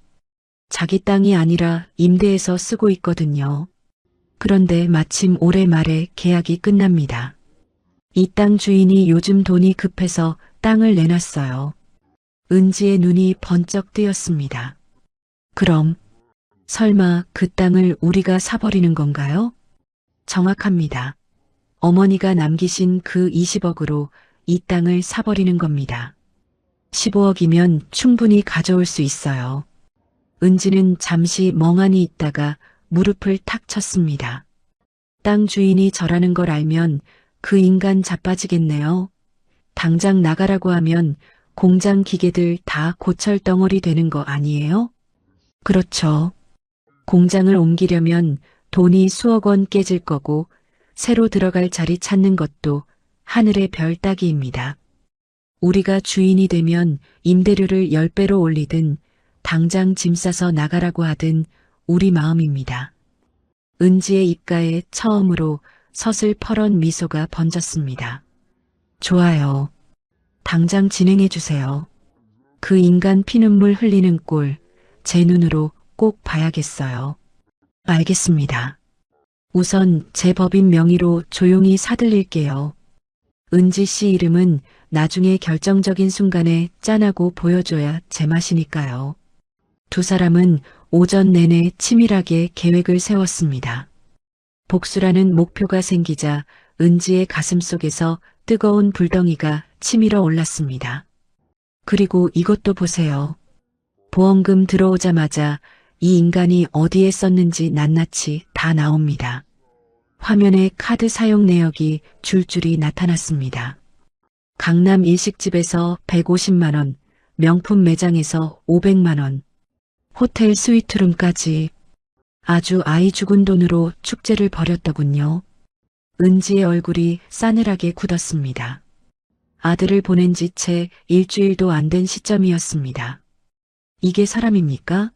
자기 땅이 아니라 임대해서 쓰고 있거든요. 그런데 마침 올해 말에 계약이 끝납니다. 이 땅 주인이 요즘 돈이 급해서 땅을 내놨어요. 은지의 눈이 번쩍 뜨였습니다. 그럼 설마 그 땅을 우리가 사버리는 건가요? 정확합니다. 어머니가 남기신 그 20억으로 이 땅을 사버리는 겁니다. 15억이면 충분히 가져올 수 있어요. 은지는 잠시 멍하니 있다가 무릎을 탁 쳤습니다. 땅 주인이 저라는 걸 알면 그 인간 자빠지겠네요. 당장 나가라고 하면 공장 기계들 다 고철덩어리 되는 거 아니에요? 그렇죠. 공장을 옮기려면 돈이 수억 원 깨질 거고 새로 들어갈 자리 찾는 것도 하늘의 별 따기입니다. 우리가 주인이 되면 임대료를 10배로 올리든 당장 짐 싸서 나가라고 하든 우리 마음입니다. 은지의 입가에 처음으로 서슬퍼런 미소가 번졌습니다. 좋아요. 당장 진행해 주세요. 그 인간 피눈물 흘리는 꼴, 제 눈으로 꼭 봐야겠어요. 알겠습니다. 우선 제 법인 명의로 조용히 사들릴게요. 은지 씨 이름은 나중에 결정적인 순간에 짠하고 보여줘야 제맛이니까요. 두 사람은 오전 내내 치밀하게 계획을 세웠습니다. 복수라는 목표가 생기자 은지의 가슴속에서 뜨거운 불덩이가 치밀어 올랐습니다. 그리고 이것도 보세요. 보험금 들어오자마자 이 인간이 어디에 썼는지 낱낱이 다 나옵니다. 화면에 카드 사용 내역이 줄줄이 나타났습니다. 강남 일식집에서 150만 원, 명품 매장에서 500만 원, 호텔 스위트룸까지 아주 아이 죽은 돈으로 축제를 벌였더군요. 은지의 얼굴이 싸늘하게 굳었습니다. 아들을 보낸 지 채 일주일도 안 된 시점이었습니다. 이게 사람입니까?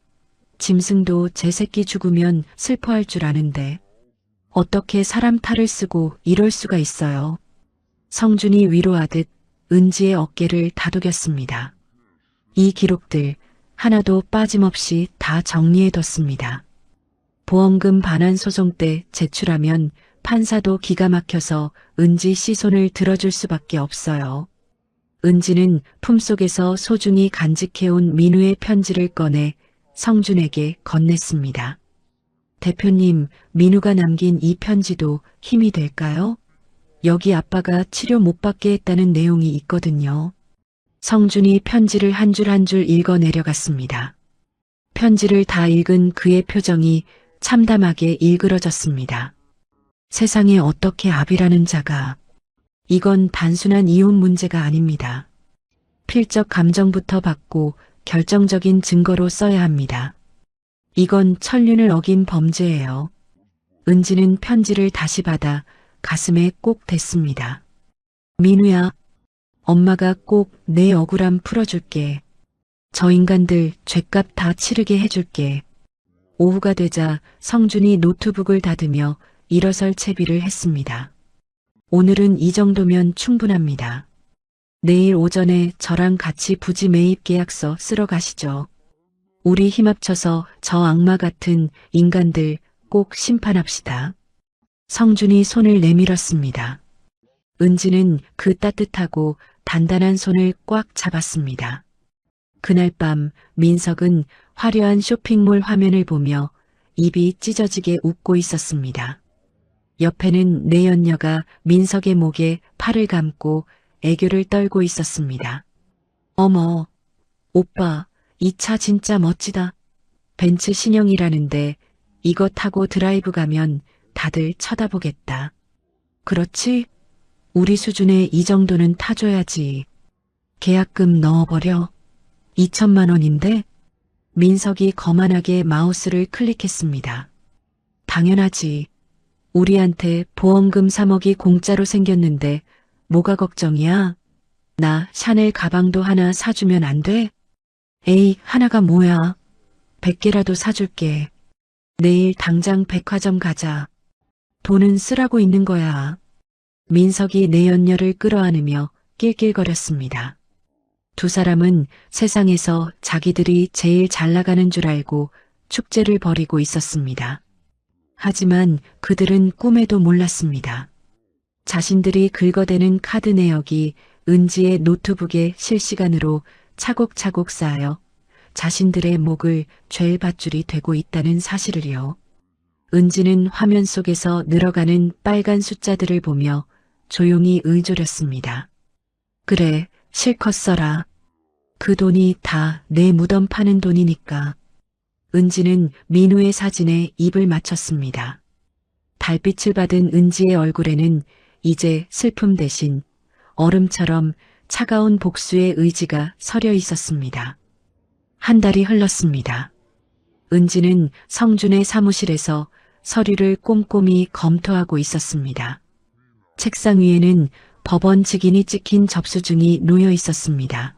짐승도 제 새끼 죽으면 슬퍼할 줄 아는데 어떻게 사람 탈을 쓰고 이럴 수가 있어요. 성준이 위로하듯 은지의 어깨를 다독였습니다. 이 기록들 하나도 빠짐없이 다 정리해뒀습니다. 보험금 반환 소송 때 제출하면 판사도 기가 막혀서 은지 씨 손을 들어줄 수밖에 없어요. 은지는 품속에서 소중히 간직해온 민우의 편지를 꺼내 성준에게 건넸습니다. 대표님, 민우가 남긴 이 편지도 힘이 될까요? 여기 아빠가 치료 못 받게 했다는 내용이 있거든요. 성준이 편지를 한 줄 한 줄 읽어 내려갔습니다. 편지를 다 읽은 그의 표정이 참담하게 일그러졌습니다. 세상에 어떻게 압이라는 자가. 이건 단순한 이혼 문제가 아닙니다. 필적 감정부터 받고 결정적인 증거로 써야 합니다. 이건 천륜을 어긴 범죄예요. 은지는 편지를 다시 받아 가슴에 꼭 댔습니다. 민우야, 엄마가 꼭 내 억울함 풀어줄게. 저 인간들 죗값 다 치르게 해줄게. 오후가 되자 성준이 노트북을 닫으며 일어설 채비를 했습니다. 오늘은 이 정도면 충분합니다. 내일 오전에 저랑 같이 부지 매입 계약서 쓰러 가시죠. 우리 힘 합쳐서 저 악마 같은 인간들 꼭 심판합시다. 성준이 손을 내밀었습니다. 은지는 그 따뜻하고 단단한 손을 꽉 잡았습니다. 그날 밤 민석은 화려한 쇼핑몰 화면을 보며 입이 찢어지게 웃고 있었습니다. 옆에는 내연녀가 민석의 목에 팔을 감고 애교를 떨고 있었습니다. 어머, 오빠, 이 차 진짜 멋지다. 벤츠 신형이라는데 이거 타고 드라이브 가면 다들 쳐다보겠다. 그렇지? 우리 수준에 이 정도는 타줘야지. 계약금 넣어버려. 2천만 원인데? 민석이 거만하게 마우스를 클릭했습니다. 당연하지. 우리한테 보험금 3억이 공짜로 생겼는데 뭐가 걱정이야? 나 샤넬 가방도 하나 사주면 안 돼? 에이, 하나가 뭐야. 100개라도 사줄게. 내일 당장 백화점 가자. 돈은 쓰라고 있는 거야. 민석이 내연녀를 끌어안으며 낄낄거렸습니다. 두 사람은 세상에서 자기들이 제일 잘 나가는 줄 알고 축제를 벌이고 있었습니다. 하지만 그들은 꿈에도 몰랐습니다. 자신들이 긁어대는 카드 내역이 은지의 노트북에 실시간으로 차곡차곡 쌓여 자신들의 목을 죄의 밧줄이 되고 있다는 사실을요. 은지는 화면 속에서 늘어가는 빨간 숫자들을 보며 조용히 의조렸습니다. 그래, 실컷 써라. 그 돈이 다 내 무덤 파는 돈이니까. 은지는 민우의 사진에 입을 맞췄습니다. 달빛을 받은 은지의 얼굴에는 이제 슬픔 대신 얼음처럼 차가운 복수의 의지가 서려 있었습니다. 한 달이 흘렀습니다. 은지는 성준의 사무실에서 서류를 꼼꼼히 검토하고 있었습니다. 책상 위에는 법원 직인이 찍힌 접수증이 놓여 있었습니다.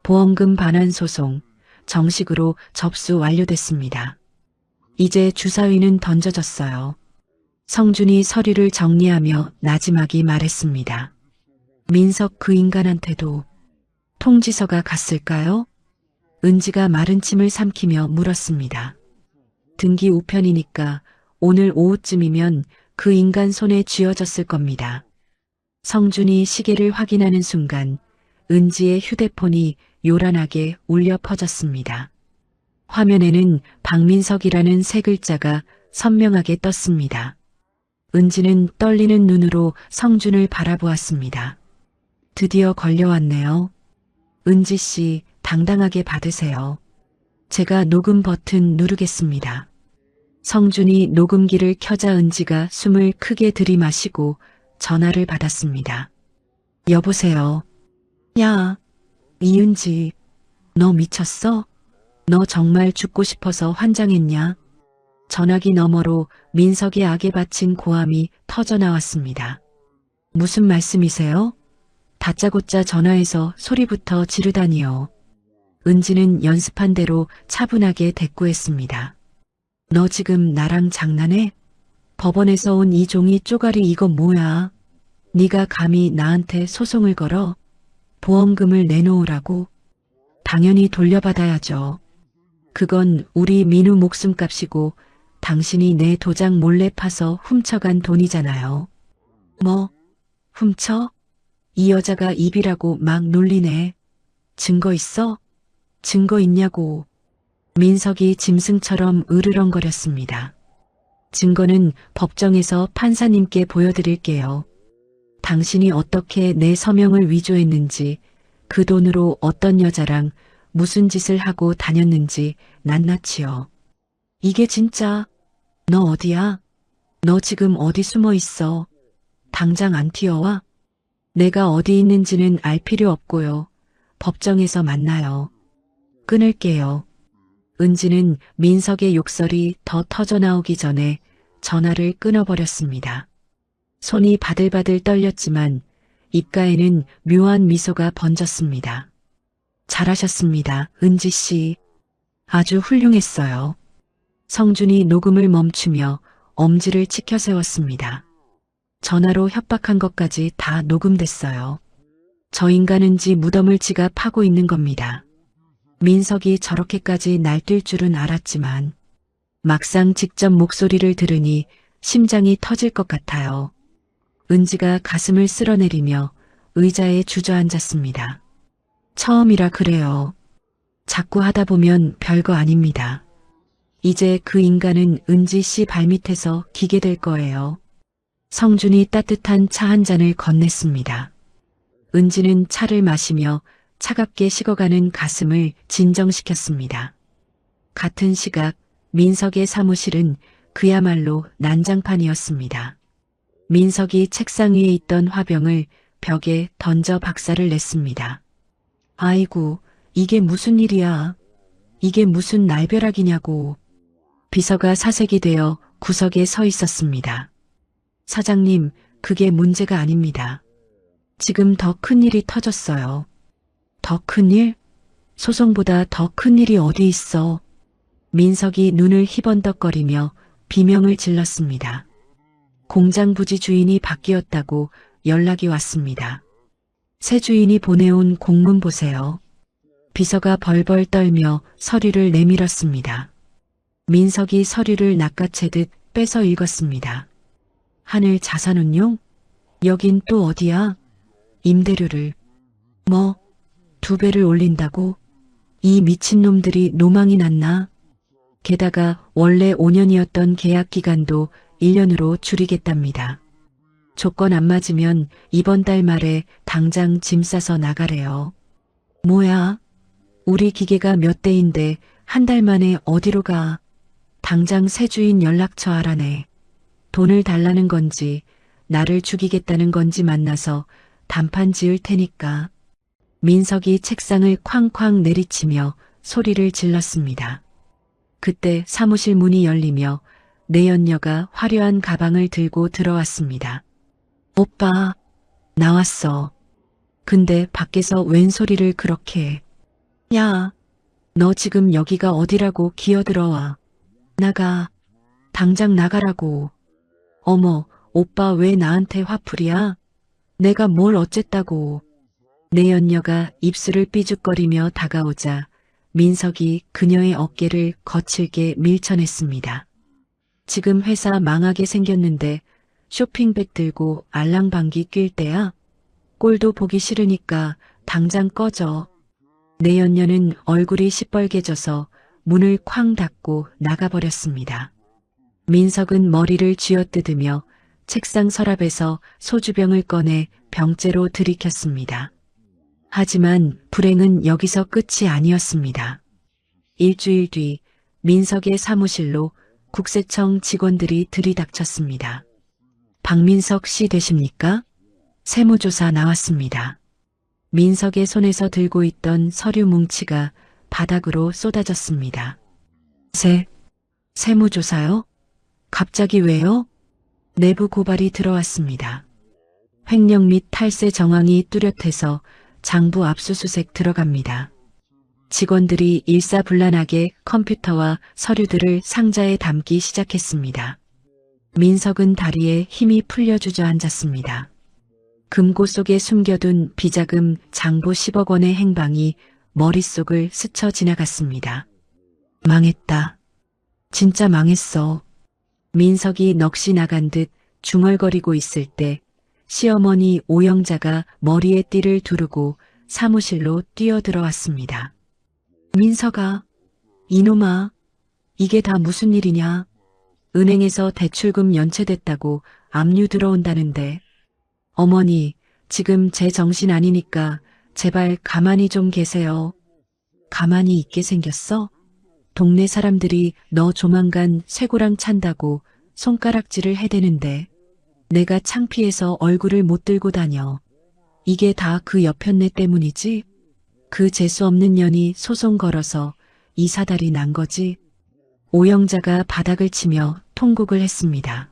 보험금 반환 소송 정식으로 접수 완료됐습니다. 이제 주사위는 던져졌어요. 성준이 서류를 정리하며 나지막이 말했습니다. 민석 그 인간한테도 통지서가 갔을까요? 은지가 마른 침을 삼키며 물었습니다. 등기 우편이니까 오늘 오후쯤이면 그 인간 손에 쥐어졌을 겁니다. 성준이 시계를 확인하는 순간 은지의 휴대폰이 요란하게 울려 퍼졌습니다. 화면에는 박민석이라는 세 글자가 선명하게 떴습니다. 은지는 떨리는 눈으로 성준을 바라보았습니다. 드디어 걸려왔네요. 은지 씨, 당당하게 받으세요. 제가 녹음 버튼 누르겠습니다. 성준이 녹음기를 켜자 은지가 숨을 크게 들이마시고 전화를 받았습니다. 여보세요. 야, 이은지, 너 미쳤어? 너 정말 죽고 싶어서 환장했냐? 전화기 너머로 민석의 악에 바친 고함이 터져나왔습니다. 무슨 말씀이세요? 다짜고짜 전화해서 소리부터 지르다니요. 은지는 연습한 대로 차분하게 대꾸했습니다. 너 지금 나랑 장난해? 법원에서 온 이 종이 쪼가리 이거 뭐야? 네가 감히 나한테 소송을 걸어? 보험금을 내놓으라고? 당연히 돌려받아야죠. 그건 우리 민우 목숨값이고 당신이 내 도장 몰래 파서 훔쳐간 돈이잖아요. 뭐? 훔쳐? 이 여자가 입이라고 막 놀리네. 증거 있어? 증거 있냐고. 민석이 짐승처럼 으르렁거렸습니다. 증거는 법정에서 판사님께 보여드릴게요. 당신이 어떻게 내 서명을 위조했는지, 그 돈으로 어떤 여자랑 무슨 짓을 하고 다녔는지 낱낱이요. 이게 진짜. 너 어디야? 너 지금 어디 숨어 있어? 당장 안 튀어와? 내가 어디 있는지는 알 필요 없고요. 법정에서 만나요. 끊을게요. 은지는 민석의 욕설이 더 터져나오기 전에 전화를 끊어버렸습니다. 손이 바들바들 떨렸지만 입가에는 묘한 미소가 번졌습니다. 잘하셨습니다, 은지 씨. 아주 훌륭했어요. 성준이 녹음을 멈추며 엄지를 치켜 세웠습니다. 전화로 협박한 것까지 다 녹음됐어요. 저 인간은 지 무덤을 지가 파고 있는 겁니다. 민석이 저렇게까지 날뛸 줄은 알았지만 막상 직접 목소리를 들으니 심장이 터질 것 같아요. 은지가 가슴을 쓸어내리며 의자에 주저앉았습니다. 처음이라 그래요. 자꾸 하다 보면 별거 아닙니다. 이제 그 인간은 은지 씨 발밑에서 기게 될 거예요. 성준이 따뜻한 차 한 잔을 건넸습니다. 은지는 차를 마시며 차갑게 식어가는 가슴을 진정시켰습니다. 같은 시각 민석의 사무실은 그야말로 난장판이었습니다. 민석이 책상 위에 있던 화병을 벽에 던져 박살을 냈습니다. 아이고, 이게 무슨 일이야. 이게 무슨 날벼락이냐고. 비서가 사색이 되어 구석에 서 있었습니다. 사장님, 그게 문제가 아닙니다. 지금 더 큰 일이 터졌어요. 더 큰 일? 소송보다 더 큰 일이 어디 있어. 민석이 눈을 희번덕거리며 비명을 질렀습니다. 공장 부지 주인이 바뀌었다고 연락이 왔습니다. 새 주인이 보내온 공문 보세요. 비서가 벌벌 떨며 서류를 내밀었습니다. 민석이 서류를 낚아채듯 빼서 읽었습니다. 하늘 자산운용? 여긴 또 어디야? 임대료를. 뭐? 2배를 올린다고? 이 미친놈들이 노망이 났나? 게다가 원래 5년이었던 계약 기간도 1년으로 줄이겠답니다. 조건 안 맞으면 이번 달 말에 당장 짐 싸서 나가래요. 뭐야? 우리 기계가 몇 대인데 한 달 만에 어디로 가? 당장 새 주인 연락처 알아내. 돈을 달라는 건지 나를 죽이겠다는 건지 만나서 단판 지을 테니까. 민석이 책상을 쾅쾅 내리치며 소리를 질렀습니다. 그때 사무실 문이 열리며 내연녀가 화려한 가방을 들고 들어왔습니다. 오빠, 나왔어. 근데 밖에서 웬 소리를 그렇게 해. 야, 너 지금 여기가 어디라고 기어들어와. 나가. 당장 나가라고. 어머, 오빠 왜 나한테 화풀이야? 내가 뭘 어쨌다고. 내연녀가 입술을 삐죽거리며 다가오자 민석이 그녀의 어깨를 거칠게 밀쳐냈습니다. 지금 회사 망하게 생겼는데 쇼핑백 들고 알랑방귀 낄 때야? 꼴도 보기 싫으니까 당장 꺼져. 내연녀는 얼굴이 시뻘개져서 문을 쾅 닫고 나가버렸습니다. 민석은 머리를 쥐어뜯으며 책상 서랍에서 소주병을 꺼내 병째로 들이켰습니다. 하지만 불행은 여기서 끝이 아니었습니다. 일주일 뒤 민석의 사무실로 국세청 직원들이 들이닥쳤습니다. 박민석 씨 되십니까? 세무조사 나왔습니다. 민석의 손에서 들고 있던 서류 뭉치가 바닥으로 쏟아졌습니다. 세무조사요? 갑자기 왜요? 내부 고발이 들어왔습니다. 횡령 및 탈세 정황이 뚜렷해서 장부 압수수색 들어갑니다. 직원들이 일사불란하게 컴퓨터와 서류들을 상자에 담기 시작했습니다. 민석은 다리에 힘이 풀려 주저앉았습니다. 금고 속에 숨겨둔 비자금 장부 10억 원의 행방이 머릿속을 스쳐 지나갔습니다. 망했다. 진짜 망했어. 민석이 넋이 나간 듯 중얼거리고 있을 때 시어머니 오영자가 머리에 띠를 두르고 사무실로 뛰어들어왔습니다. 민석아, 이놈아, 이게 다 무슨 일이냐? 은행에서 대출금 연체됐다고 압류 들어온다는데. 어머니, 지금 제 정신 아니니까 제발 가만히 좀 계세요. 가만히 있게 생겼어? 동네 사람들이 너 조만간 쇠고랑 찬다고 손가락질을 해대는데 내가 창피해서 얼굴을 못 들고 다녀. 이게 다 그 여편네 때문이지? 그 재수 없는 년이 소송 걸어서 이 사달이 난 거지. 오영자가 바닥을 치며 통곡을 했습니다.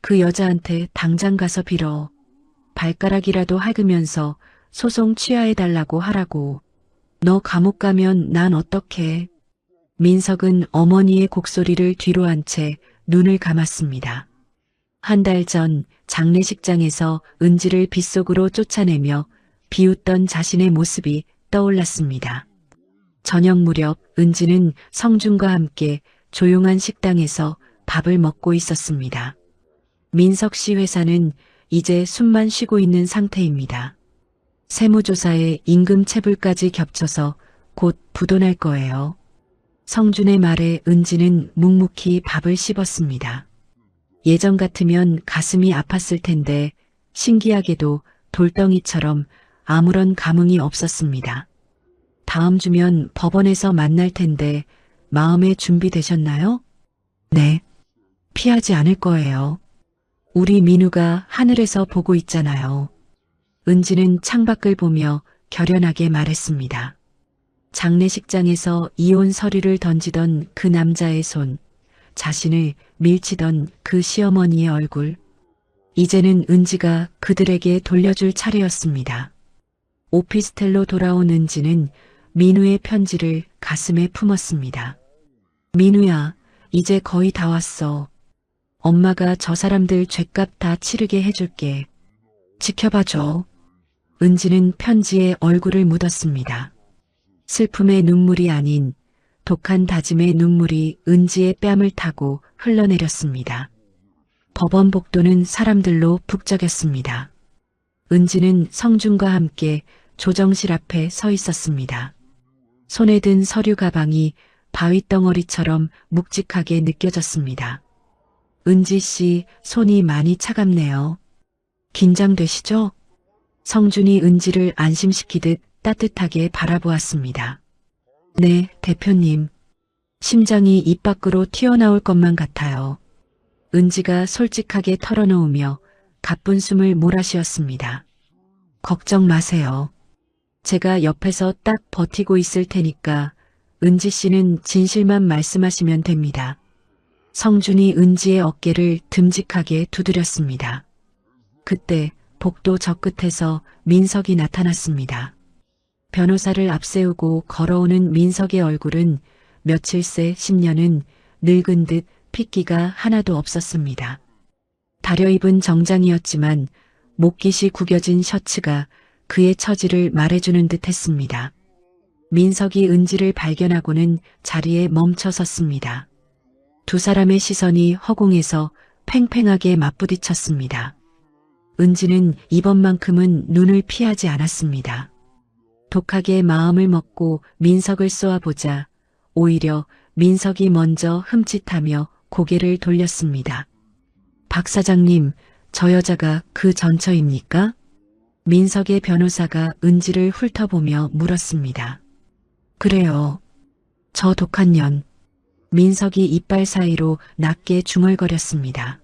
그 여자한테 당장 가서 빌어. 발가락이라도 핥으면서 소송 취하해달라고 하라고. 너 감옥 가면 난 어떡해. 민석은 어머니의 곡소리를 뒤로 한 채 눈을 감았습니다. 한 달 전 장례식장에서 은지를 빗속으로 쫓아내며 비웃던 자신의 모습이 떠올랐습니다. 저녁 무렵 은지는 성준과 함께 조용한 식당에서 밥을 먹고 있었습니다. 민석 씨 회사는 이제 숨만 쉬고 있는 상태입니다. 세무조사에 임금 체불까지 겹쳐서 곧 부도날 거예요. 성준의 말에 은지는 묵묵히 밥을 씹었습니다. 예전 같으면 가슴이 아팠을 텐데 신기하게도 돌덩이처럼 아무런 감흥이 없었습니다. 다음 주면 법원에서 만날 텐데 마음의 준비 되셨나요? 네. 피하지 않을 거예요. 우리 민우가 하늘에서 보고 있잖아요. 은지는 창밖을 보며 결연하게 말했습니다. 장례식장에서 이혼 서류를 던지던 그 남자의 손, 자신을 밀치던 그 시어머니의 얼굴. 이제는 은지가 그들에게 돌려줄 차례였습니다. 오피스텔로 돌아온 은지는 민우의 편지를 가슴에 품었습니다. 민우야, 이제 거의 다 왔어. 엄마가 저 사람들 죗값 다 치르게 해줄게. 지켜봐줘. 은지는 편지에 얼굴을 묻었습니다. 슬픔의 눈물이 아닌 독한 다짐의 눈물이 은지의 뺨을 타고 흘러내렸습니다. 법원 복도는 사람들로 북적였습니다. 은지는 성준과 함께 조정실 앞에 서 있었습니다. 손에 든 서류 가방이 바위덩어리처럼 묵직하게 느껴졌습니다. 은지 씨, 손이 많이 차갑네요. 긴장되시죠? 성준이 은지를 안심시키듯 따뜻하게 바라보았습니다. 네, 대표님. 심장이 입 밖으로 튀어나올 것만 같아요. 은지가 솔직하게 털어놓으며 가쁜 숨을 몰아쉬었습니다. 걱정 마세요. 제가 옆에서 딱 버티고 있을 테니까 은지 씨는 진실만 말씀하시면 됩니다. 성준이 은지의 어깨를 듬직하게 두드렸습니다. 그때 복도 저 끝에서 민석이 나타났습니다. 변호사를 앞세우고 걸어오는 민석의 얼굴은 며칠 새 10년은 늙은 듯 핏기가 하나도 없었습니다. 다려입은 정장이었지만 목깃이 구겨진 셔츠가 그의 처지를 말해주는 듯 했습니다. 민석이 은지를 발견하고는 자리에 멈춰 섰습니다. 두 사람의 시선이 허공에서 팽팽하게 맞부딪혔습니다. 은지는 이번만큼은 눈을 피하지 않았습니다. 독하게 마음을 먹고 민석을 쏘아보자 오히려 민석이 먼저 흠칫하며 고개를 돌렸습니다. 박 사장님, 저 여자가 그 전처입니까? 민석의 변호사가 은지를 훑어보며 물었습니다. 그래요. 저 독한 년. 민석이 이빨 사이로 낮게 중얼거렸습니다.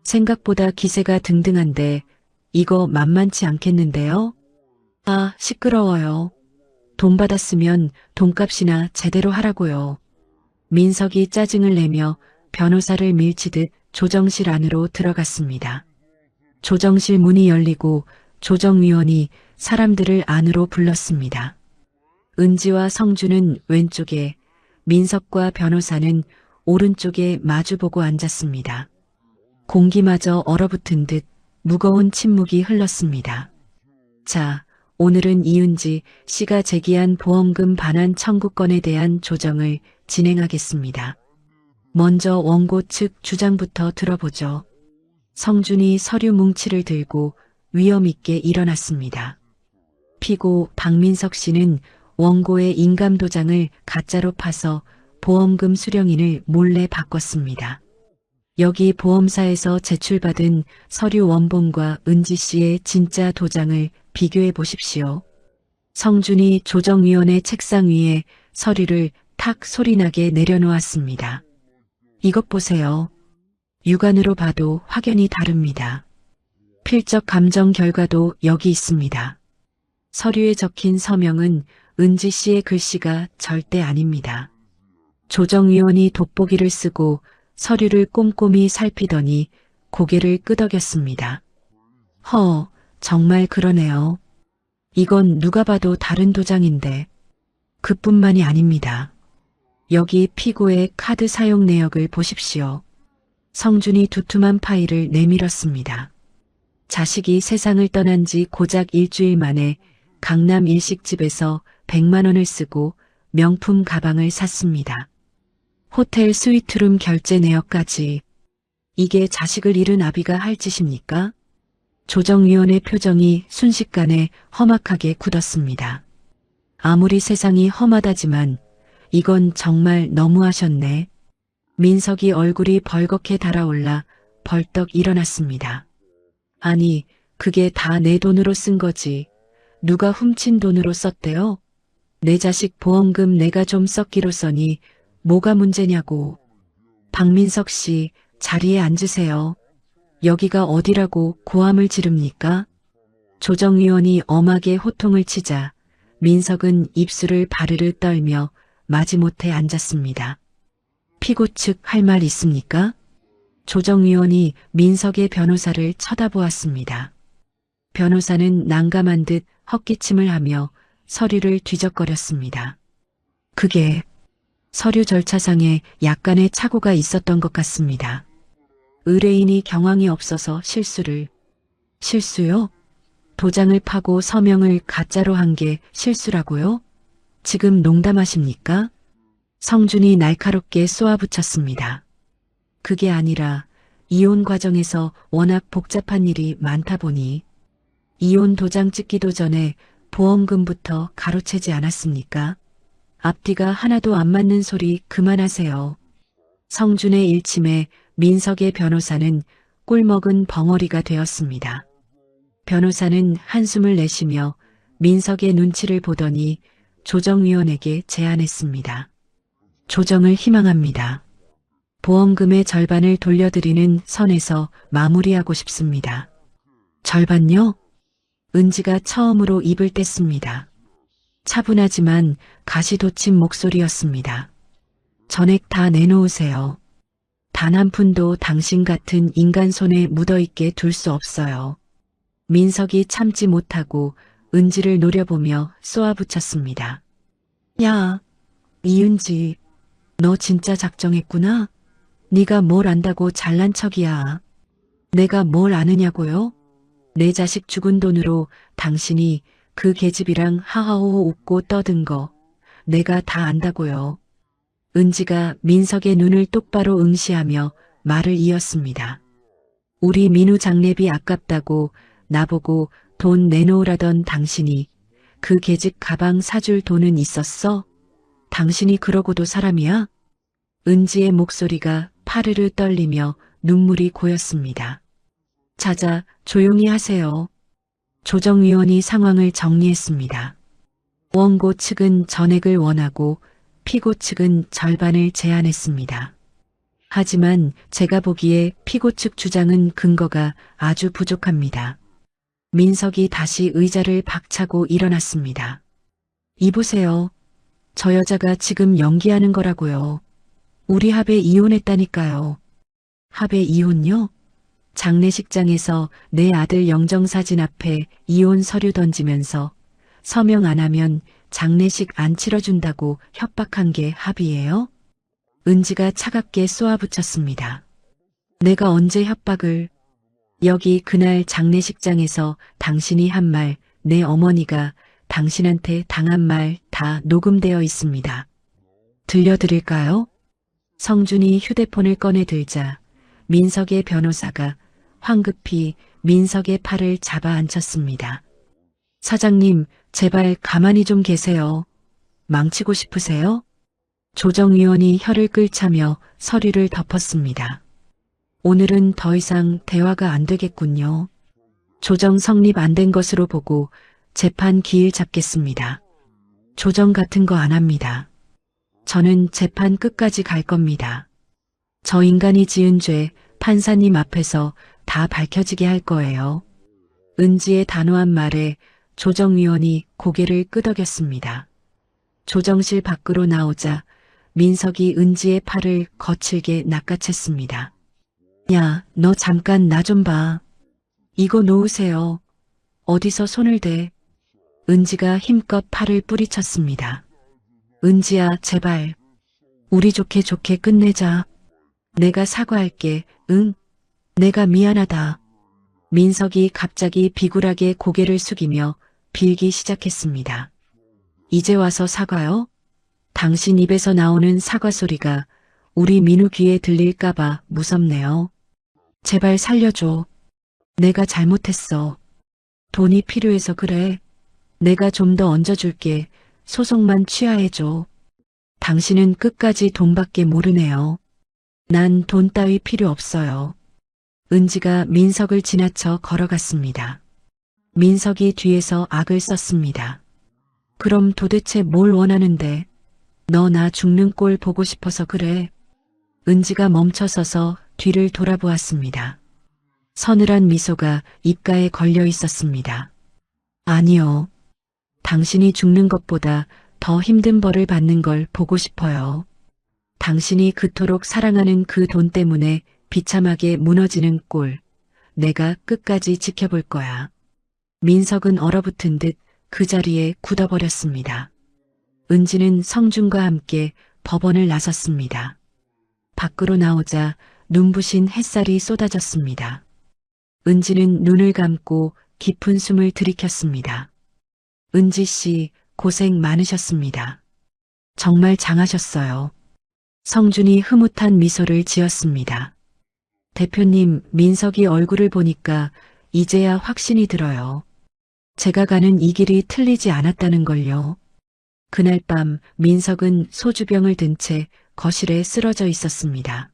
생각보다 기세가 등등한데 이거 만만치 않겠는데요? 아, 시끄러워요. 돈 받았으면 돈값이나 제대로 하라고요. 민석이 짜증을 내며 변호사를 밀치듯 조정실 안으로 들어갔습니다. 조정실 문이 열리고 조정위원이 사람들을 안으로 불렀습니다. 은지와 성주는 왼쪽에, 민석과 변호사는 오른쪽에 마주보고 앉았습니다. 공기마저 얼어붙은 듯 무거운 침묵이 흘렀습니다. 자, 오늘은 이은지 씨가 제기한 보험금 반환 청구건에 대한 조정을 진행하겠습니다. 먼저 원고 측 주장부터 들어보죠. 성준이 서류 뭉치를 들고 위험 있게 일어났습니다. 피고 박민석 씨는 원고의 인감도장을 가짜로 파서 보험금 수령인을 몰래 바꿨습니다. 여기 보험사에서 제출받은 서류 원본과 은지 씨의 진짜 도장을 비교해 보십시오. 성준이 조정위원회 책상 위에 서류를 탁 소리나게 내려놓았습니다. 이것 보세요. 육안으로 봐도 확연히 다릅니다. 필적 감정 결과도 여기 있습니다. 서류에 적힌 서명은 은지 씨의 글씨가 절대 아닙니다. 조정위원이 돋보기를 쓰고 서류를 꼼꼼히 살피더니 고개를 끄덕였습니다. 정말 그러네요. 이건 누가 봐도 다른 도장인데 그뿐만이 아닙니다. 여기 피고의 카드 사용 내역을 보십시오. 성준이 두툼한 파일을 내밀었습니다. 자식이 세상을 떠난 지 고작 일주일 만에 강남 일식집에서 100만 원을 쓰고 명품 가방을 샀습니다. 호텔 스위트룸 결제 내역까지. 이게 자식을 잃은 아비가 할 짓입니까? 조정위원의 표정이 순식간에 험악하게 굳었습니다. 아무리 세상이 험하다지만 이건 정말 너무하셨네. 민석이 얼굴이 벌겋게 달아올라 벌떡 일어났습니다. 아니, 그게 다 내 돈으로 쓴 거지. 누가 훔친 돈으로 썼대요? 내 자식 보험금 내가 좀 썼기로 써니 뭐가 문제냐고. 박민석 씨, 자리에 앉으세요. 여기가 어디라고 고함을 지릅니까? 조정위원이 엄하게 호통을 치자 민석은 입술을 바르르 떨며 마지못해 앉았습니다. 피고 측 할 말 있습니까? 조정위원이 민석의 변호사를 쳐다보았습니다. 변호사는 난감한 듯 헛기침을 하며 서류를 뒤적거렸습니다. 그게 서류 절차상에 약간의 착오가 있었던 것 같습니다. 의뢰인이 경황이 없어서 실수요? 도장을 파고 서명을 가짜로 한 게 실수라고요? 지금 농담하십니까? 성준이 날카롭게 쏘아붙였습니다. 그게 아니라 이혼 과정에서 워낙 복잡한 일이 많다 보니 이혼 도장 찍기도 전에 보험금부터 가로채지 않았습니까? 앞뒤가 하나도 안 맞는 소리 그만하세요. 성준의 일침에 민석의 변호사는 꿀먹은 벙어리가 되었습니다. 변호사는 한숨을 내쉬며 민석의 눈치를 보더니 조정위원에게 제안했습니다. 조정을 희망합니다. 보험금의 절반을 돌려드리는 선에서 마무리하고 싶습니다. 절반요? 은지가 처음으로 입을 뗐습니다. 차분하지만 가시돋친 목소리였습니다. 전액 다 내놓으세요. 단 한 푼도 당신 같은 인간 손에 묻어있게 둘 수 없어요. 민석이 참지 못하고 은지를 노려보며 쏘아붙였습니다. 야, 이은지, 너 진짜 작정했구나? 네가 뭘 안다고 잘난 척이야. 내가 뭘 아느냐고요? 내 자식 죽은 돈으로 당신이 그 계집이랑 하하호호 웃고 떠든 거 내가 다 안다고요. 은지가 민석의 눈을 똑바로 응시하며 말을 이었습니다. 우리 민우 장례비 아깝다고 나보고 돈 내놓으라던 당신이 그 계집 가방 사줄 돈은 있었어? 당신이 그러고도 사람이야? 은지의 목소리가 파르르 떨리며 눈물이 고였습니다. 자자, 조용히 하세요. 조정위원이 상황을 정리했습니다. 원고 측은 전액을 원하고 피고 측은 절반을 제안했습니다. 하지만 제가 보기에 피고 측 주장은 근거가 아주 부족합니다. 민석이 다시 의자를 박차고 일어났습니다. 이보세요. 저 여자가 지금 연기하는 거라고요. 우리 합의 이혼했다니까요. 합의 이혼요? 장례식장에서 내 아들 영정사진 앞에 이혼 서류 던지면서 서명 안 하면 장례식 안 치러준다고 협박한 게 합의예요? 은지가 차갑게 쏘아붙였습니다. 내가 언제 협박을... 여기 그날 장례식장에서 당신이 한 말, 내 어머니가 당신한테 당한 말 다 녹음되어 있습니다. 들려드릴까요? 성준이 휴대폰을 꺼내 들자 민석의 변호사가 황급히 민석의 팔을 잡아 앉혔습니다. 사장님, 제발 가만히 좀 계세요. 망치고 싶으세요? 조정위원이 혀를 끌차며 서류를 덮었습니다. 오늘은 더 이상 대화가 안 되겠군요. 조정 성립 안 된 것으로 보고 재판 기일 잡겠습니다. 조정 같은 거 안 합니다. 저는 재판 끝까지 갈 겁니다. 저 인간이 지은 죄 판사님 앞에서 다 밝혀지게 할 거예요. 은지의 단호한 말에 조정위원이 고개를 끄덕였습니다. 조정실 밖으로 나오자 민석이 은지의 팔을 거칠게 낚아챘습니다. 야, 너 잠깐 나 좀 봐. 이거 놓으세요. 어디서 손을 대. 은지가 힘껏 팔을 뿌리쳤습니다. 은지야, 제발. 우리 좋게 좋게 끝내자. 내가 사과할게. 응? 내가 미안하다. 민석이 갑자기 비굴하게 고개를 숙이며 빌기 시작했습니다. 이제 와서 사과요? 당신 입에서 나오는 사과 소리가 우리 민우 귀에 들릴까봐 무섭네요. 제발 살려줘. 내가 잘못했어. 돈이 필요해서 그래. 내가 좀 더 얹어줄게. 소송만 취하해줘. 당신은 끝까지 돈밖에 모르네요. 난 돈 따위 필요 없어요. 은지가 민석을 지나쳐 걸어갔습니다. 민석이 뒤에서 악을 썼습니다. 그럼 도대체 뭘 원하는데? 너 나 죽는 꼴 보고 싶어서 그래. 은지가 멈춰서서 뒤를 돌아보았습니다. 서늘한 미소가 입가에 걸려 있었습니다. 아니요. 당신이 죽는 것보다 더 힘든 벌을 받는 걸 보고 싶어요. 당신이 그토록 사랑하는 그 돈 때문에 비참하게 무너지는 꼴, 내가 끝까지 지켜볼 거야. 민석은 얼어붙은 듯 그 자리에 굳어버렸습니다. 은지는 성준과 함께 법원을 나섰습니다. 밖으로 나오자 눈부신 햇살이 쏟아졌습니다. 은지는 눈을 감고 깊은 숨을 들이켰습니다. 은지 씨, 고생 많으셨습니다. 정말 장하셨어요. 성준이 흐뭇한 미소를 지었습니다. 대표님, 민석이 얼굴을 보니까 이제야 확신이 들어요. 제가 가는 이 길이 틀리지 않았다는 걸요. 그날 밤 민석은 소주병을 든 채 거실에 쓰러져 있었습니다.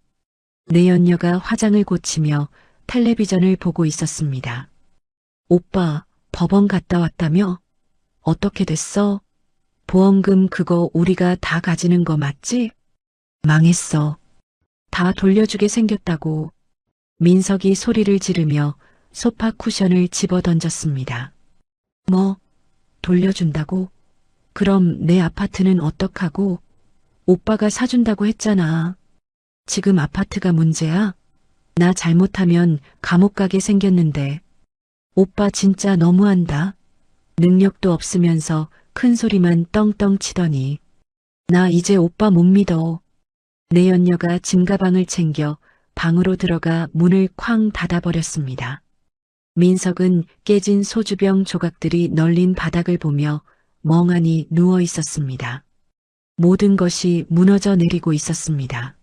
내연녀가 화장을 고치며 텔레비전을 보고 있었습니다. 오빠, 법원 갔다 왔다며? 어떻게 됐어? 보험금 그거 우리가 다 가지는 거 맞지? 망했어. 다 돌려주게 생겼다고. 민석이 소리를 지르며 소파 쿠션을 집어 던졌습니다. 뭐? 돌려준다고? 그럼 내 아파트는 어떡하고? 오빠가 사준다고 했잖아. 지금 아파트가 문제야? 나 잘못하면 감옥 가게 생겼는데. 오빠 진짜 너무한다. 능력도 없으면서 큰 소리만 떵떵 치더니. 나 이제 오빠 못 믿어. 내연녀가 짐가방을 챙겨 방으로 들어가 문을 쾅 닫아버렸습니다. 민석은 깨진 소주병 조각들이 널린 바닥을 보며 멍하니 누워 있었습니다. 모든 것이 무너져 내리고 있었습니다.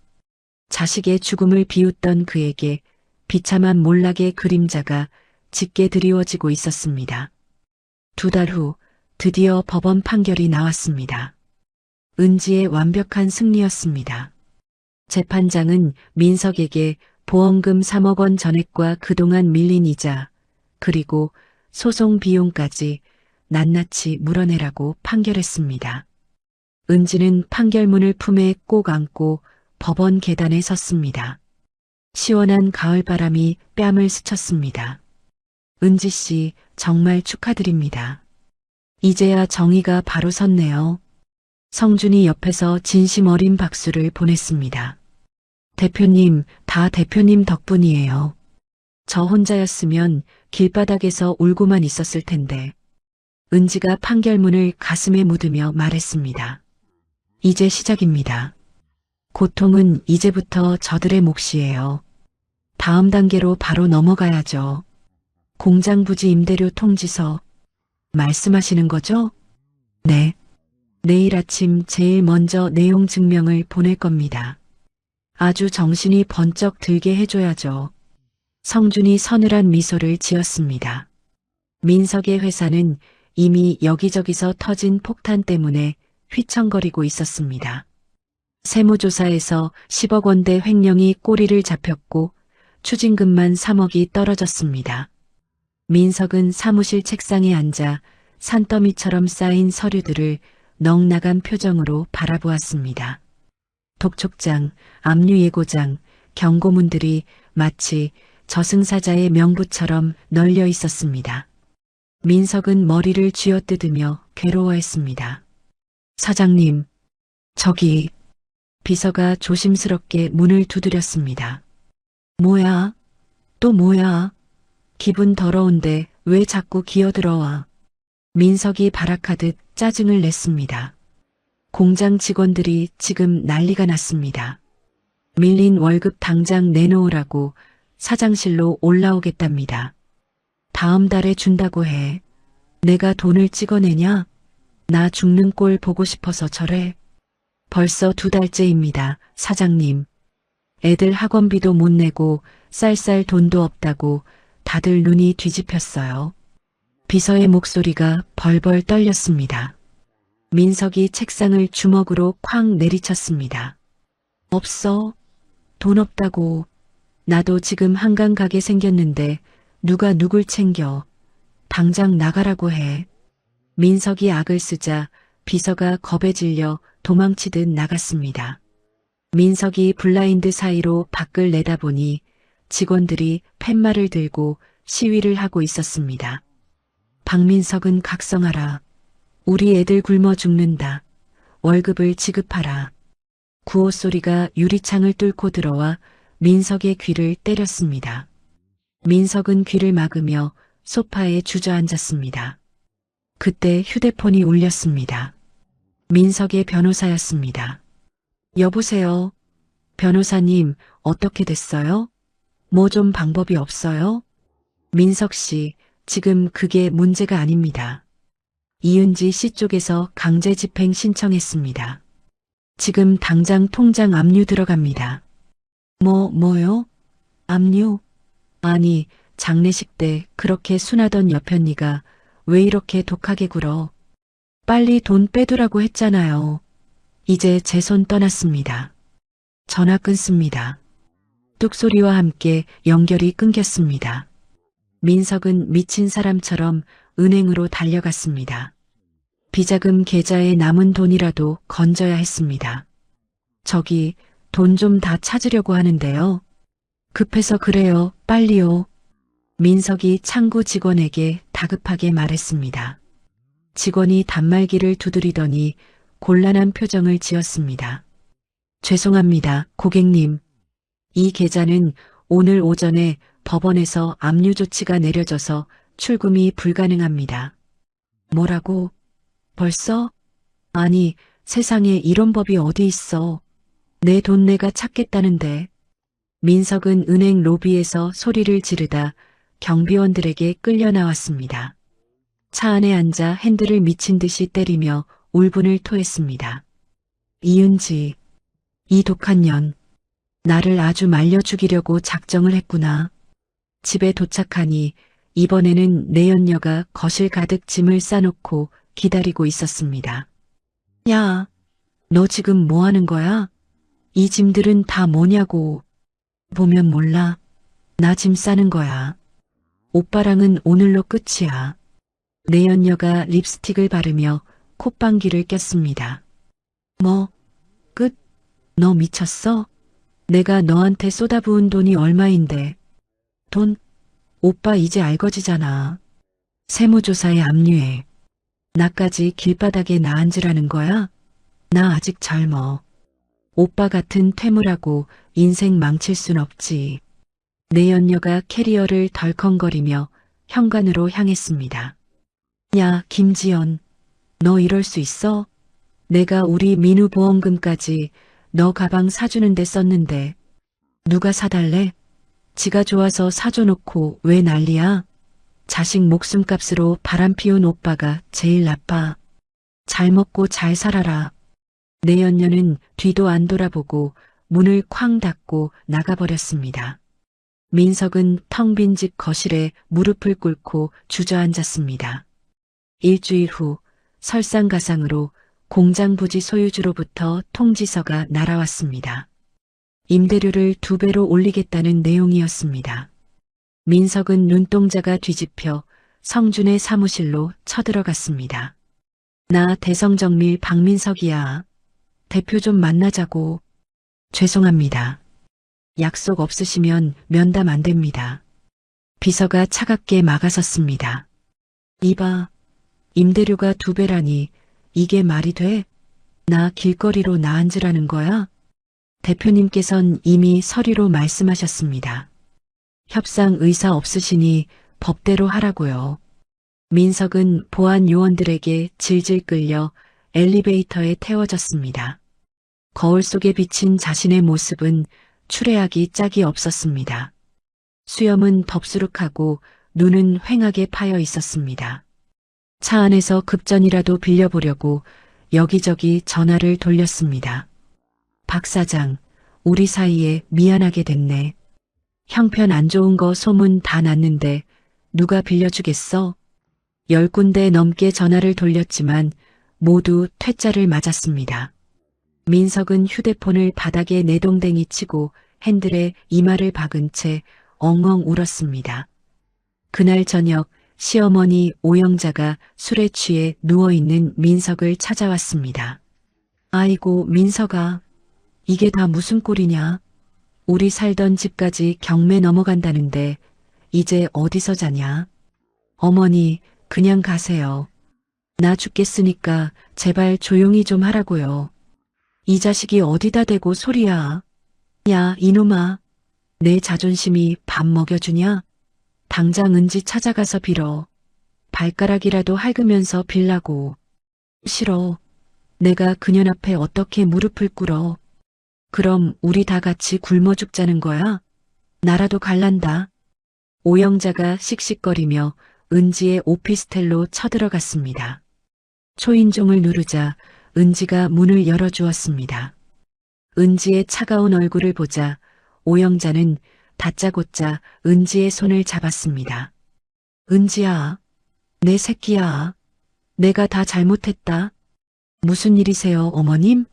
자식의 죽음을 비웃던 그에게 비참한 몰락의 그림자가 짙게 드리워지고 있었습니다. 2달 후 드디어 법원 판결이 나왔습니다. 은지의 완벽한 승리였습니다. 재판장은 민석에게 보험금 3억 원 전액과 그동안 밀린 이자, 그리고 소송 비용까지 낱낱이 물어내라고 판결했습니다. 은지는 판결문을 품에 꼭 안고 법원 계단에 섰습니다. 시원한 가을바람이 뺨을 스쳤습니다. 은지 씨, 정말 축하드립니다. 이제야 정의가 바로 섰네요. 성준이 옆에서 진심 어린 박수를 보냈습니다. 대표님, 다 대표님 덕분이에요. 저 혼자였으면 길바닥에서 울고만 있었을 텐데. 은지가 판결문을 가슴에 묻으며 말했습니다. 이제 시작입니다. 고통은 이제부터 저들의 몫이에요. 다음 단계로 바로 넘어가야죠. 공장 부지 임대료 통지서 말씀하시는 거죠? 네. 내일 아침 제일 먼저 내용 증명을 보낼 겁니다. 아주 정신이 번쩍 들게 해줘야죠. 성준이 서늘한 미소를 지었습니다. 민석의 회사는 이미 여기저기서 터진 폭탄 때문에 휘청거리고 있었습니다. 세무조사에서 10억 원대 횡령이 꼬리를 잡혔고 추징금만 3억이 떨어졌습니다. 민석은 사무실 책상에 앉아 산더미처럼 쌓인 서류들을 넋나간 표정으로 바라보았습니다. 독촉장, 압류예고장, 경고문들이 마치 저승사자의 명부처럼 널려 있었습니다. 민석은 머리를 쥐어뜯으며 괴로워했습니다. 사장님, 저기... 비서가 조심스럽게 문을 두드렸습니다. 뭐야? 또 뭐야? 기분 더러운데 왜 자꾸 기어들어와? 민석이 발악하듯 짜증을 냈습니다. 공장 직원들이 지금 난리가 났습니다. 밀린 월급 당장 내놓으라고 사장실로 올라오겠답니다. 다음 달에 준다고 해. 내가 돈을 찍어내냐? 나 죽는 꼴 보고 싶어서 저래. 벌써 2달째입니다, 사장님. 애들 학원비도 못 내고 쌀쌀 돈도 없다고 다들 눈이 뒤집혔어요. 비서의 목소리가 벌벌 떨렸습니다. 민석이 책상을 주먹으로 쾅 내리쳤습니다. 없어. 돈 없다고. 나도 지금 한강 가게 생겼는데 누가 누굴 챙겨. 당장 나가라고 해. 민석이 악을 쓰자 비서가 겁에 질려 도망치듯 나갔습니다. 민석이 블라인드 사이로 밖을 내다보니 직원들이 팻말을 들고 시위를 하고 있었습니다. 박민석은 각성하라. 우리 애들 굶어 죽는다. 월급을 지급하라. 구호 소리가 유리창을 뚫고 들어와 민석의 귀를 때렸습니다. 민석은 귀를 막으며 소파에 주저앉았습니다. 그때 휴대폰이 울렸습니다. 민석의 변호사였습니다. 여보세요. 변호사님, 어떻게 됐어요? 뭐 좀 방법이 없어요? 민석 씨, 지금 그게 문제가 아닙니다. 이은지 씨 쪽에서 강제 집행 신청했습니다. 지금 당장 통장 압류 들어갑니다. 뭐요? 압류? 아니, 장례식 때 그렇게 순하던 여편니가 왜 이렇게 독하게 굴어? 빨리 돈 빼두라고 했잖아요. 이제 제 손 떠났습니다. 전화 끊습니다. 뚝소리와 함께 연결이 끊겼습니다. 민석은 미친 사람처럼 은행으로 달려갔습니다. 비자금 계좌에 남은 돈이라도 건져야 했습니다. 저기 돈 좀 다 찾으려고 하는데요. 급해서 그래요. 빨리요. 민석이 창구 직원에게 다급하게 말했습니다. 직원이 단말기를 두드리더니 곤란한 표정을 지었습니다. 죄송합니다, 고객님. 이 계좌는 오늘 오전에 법원에서 압류 조치가 내려져서 출금이 불가능합니다. 뭐라고? 벌써? 아니, 세상에 이런 법이 어디 있어. 내 돈 내가 찾겠다는데. 민석은 은행 로비에서 소리를 지르다 경비원들에게 끌려 나왔습니다. 차 안에 앉아 핸들을 미친 듯이 때리며 울분을 토했습니다. 이은지, 이 독한 년, 나를 아주 말려 죽이려고 작정을 했구나. 집에 도착하니 이번에는 내연녀가 거실 가득 짐을 싸놓고 기다리고 있었습니다. 야, 너 지금 뭐 하는 거야? 이 짐들은 다 뭐냐고. 보면 몰라. 나 짐 싸는 거야. 오빠랑은 오늘로 끝이야. 내연녀가 립스틱을 바르며 콧방귀를 꼈습니다. 뭐, 끝? 너 미쳤어? 내가 너한테 쏟아부은 돈이 얼마인데. 돈? 오빠 이제 알거지잖아. 세무조사에 압류해. 나까지 길바닥에 나앉으라는 거야? 나 아직 젊어. 오빠 같은 퇴물하고 인생 망칠 순 없지. 내연녀가 캐리어를 덜컹거리며 현관으로 향했습니다. 야, 김지연. 너 이럴 수 있어? 내가 우리 민우 보험금까지 너 가방 사주는데 썼는데 누가 사달래? 지가 좋아서 사줘놓고 왜 난리야? 자식 목숨값으로 바람 피운 오빠가 제일 나빠. 잘 먹고 잘 살아라. 내연녀는 뒤도 안 돌아보고 문을 쾅 닫고 나가버렸습니다. 민석은 텅 빈 집 거실에 무릎을 꿇고 주저앉았습니다. 일주일 후 설상가상으로 공장 부지 소유주로부터 통지서가 날아왔습니다. 임대료를 2배로 올리겠다는 내용이었습니다. 민석은 눈동자가 뒤집혀 성준의 사무실로 쳐들어갔습니다. 나 대성정밀 박민석이야. 대표 좀 만나자고. 죄송합니다. 약속 없으시면 면담 안 됩니다. 비서가 차갑게 막아섰습니다. 이봐, 임대료가 2배라니 이게 말이 돼? 나 길거리로 나앉으라는 거야? 대표님께선 이미 서류로 말씀하셨습니다. 협상 의사 없으시니 법대로 하라고요. 민석은 보안 요원들에게 질질 끌려 엘리베이터에 태워졌습니다. 거울 속에 비친 자신의 모습은 추레하기 짝이 없었습니다. 수염은 덥수룩하고 눈은 휑하게 파여 있었습니다. 차 안에서 급전이라도 빌려보려고 여기저기 전화를 돌렸습니다. 박 사장, 우리 사이에 미안하게 됐네. 형편 안 좋은 거 소문 다 났는데 누가 빌려주겠어? 10군데 넘게 전화를 돌렸지만 모두 퇴짜를 맞았습니다. 민석은 휴대폰을 바닥에 내동댕이 치고 핸들에 이마를 박은 채 엉엉 울었습니다. 그날 저녁 시어머니 오영자가 술에 취해 누워있는 민석을 찾아왔습니다. 아이고 민석아, 이게 다 무슨 꼴이냐? 우리 살던 집까지 경매 넘어간다는데 이제 어디서 자냐? 어머니 그냥 가세요. 나 죽겠으니까 제발 조용히 좀 하라고요. 이 자식이 어디다 대고 소리야. 야 이놈아, 내 자존심이 밥 먹여주냐? 당장 은지 찾아가서 빌어. 발가락이라도 핥으면서 빌라고. 싫어. 내가 그년 앞에 어떻게 무릎을 꿇어. 그럼 우리 다 같이 굶어 죽자는 거야? 나라도 갈란다. 오영자가 씩씩거리며 은지의 오피스텔로 쳐들어갔습니다. 초인종을 누르자 은지가 문을 열어주었습니다. 은지의 차가운 얼굴을 보자 오영자는 다짜고짜 은지의 손을 잡았습니다. 은지야, 내 새끼야. 내가 다 잘못했다. 무슨 일이세요, 어머님?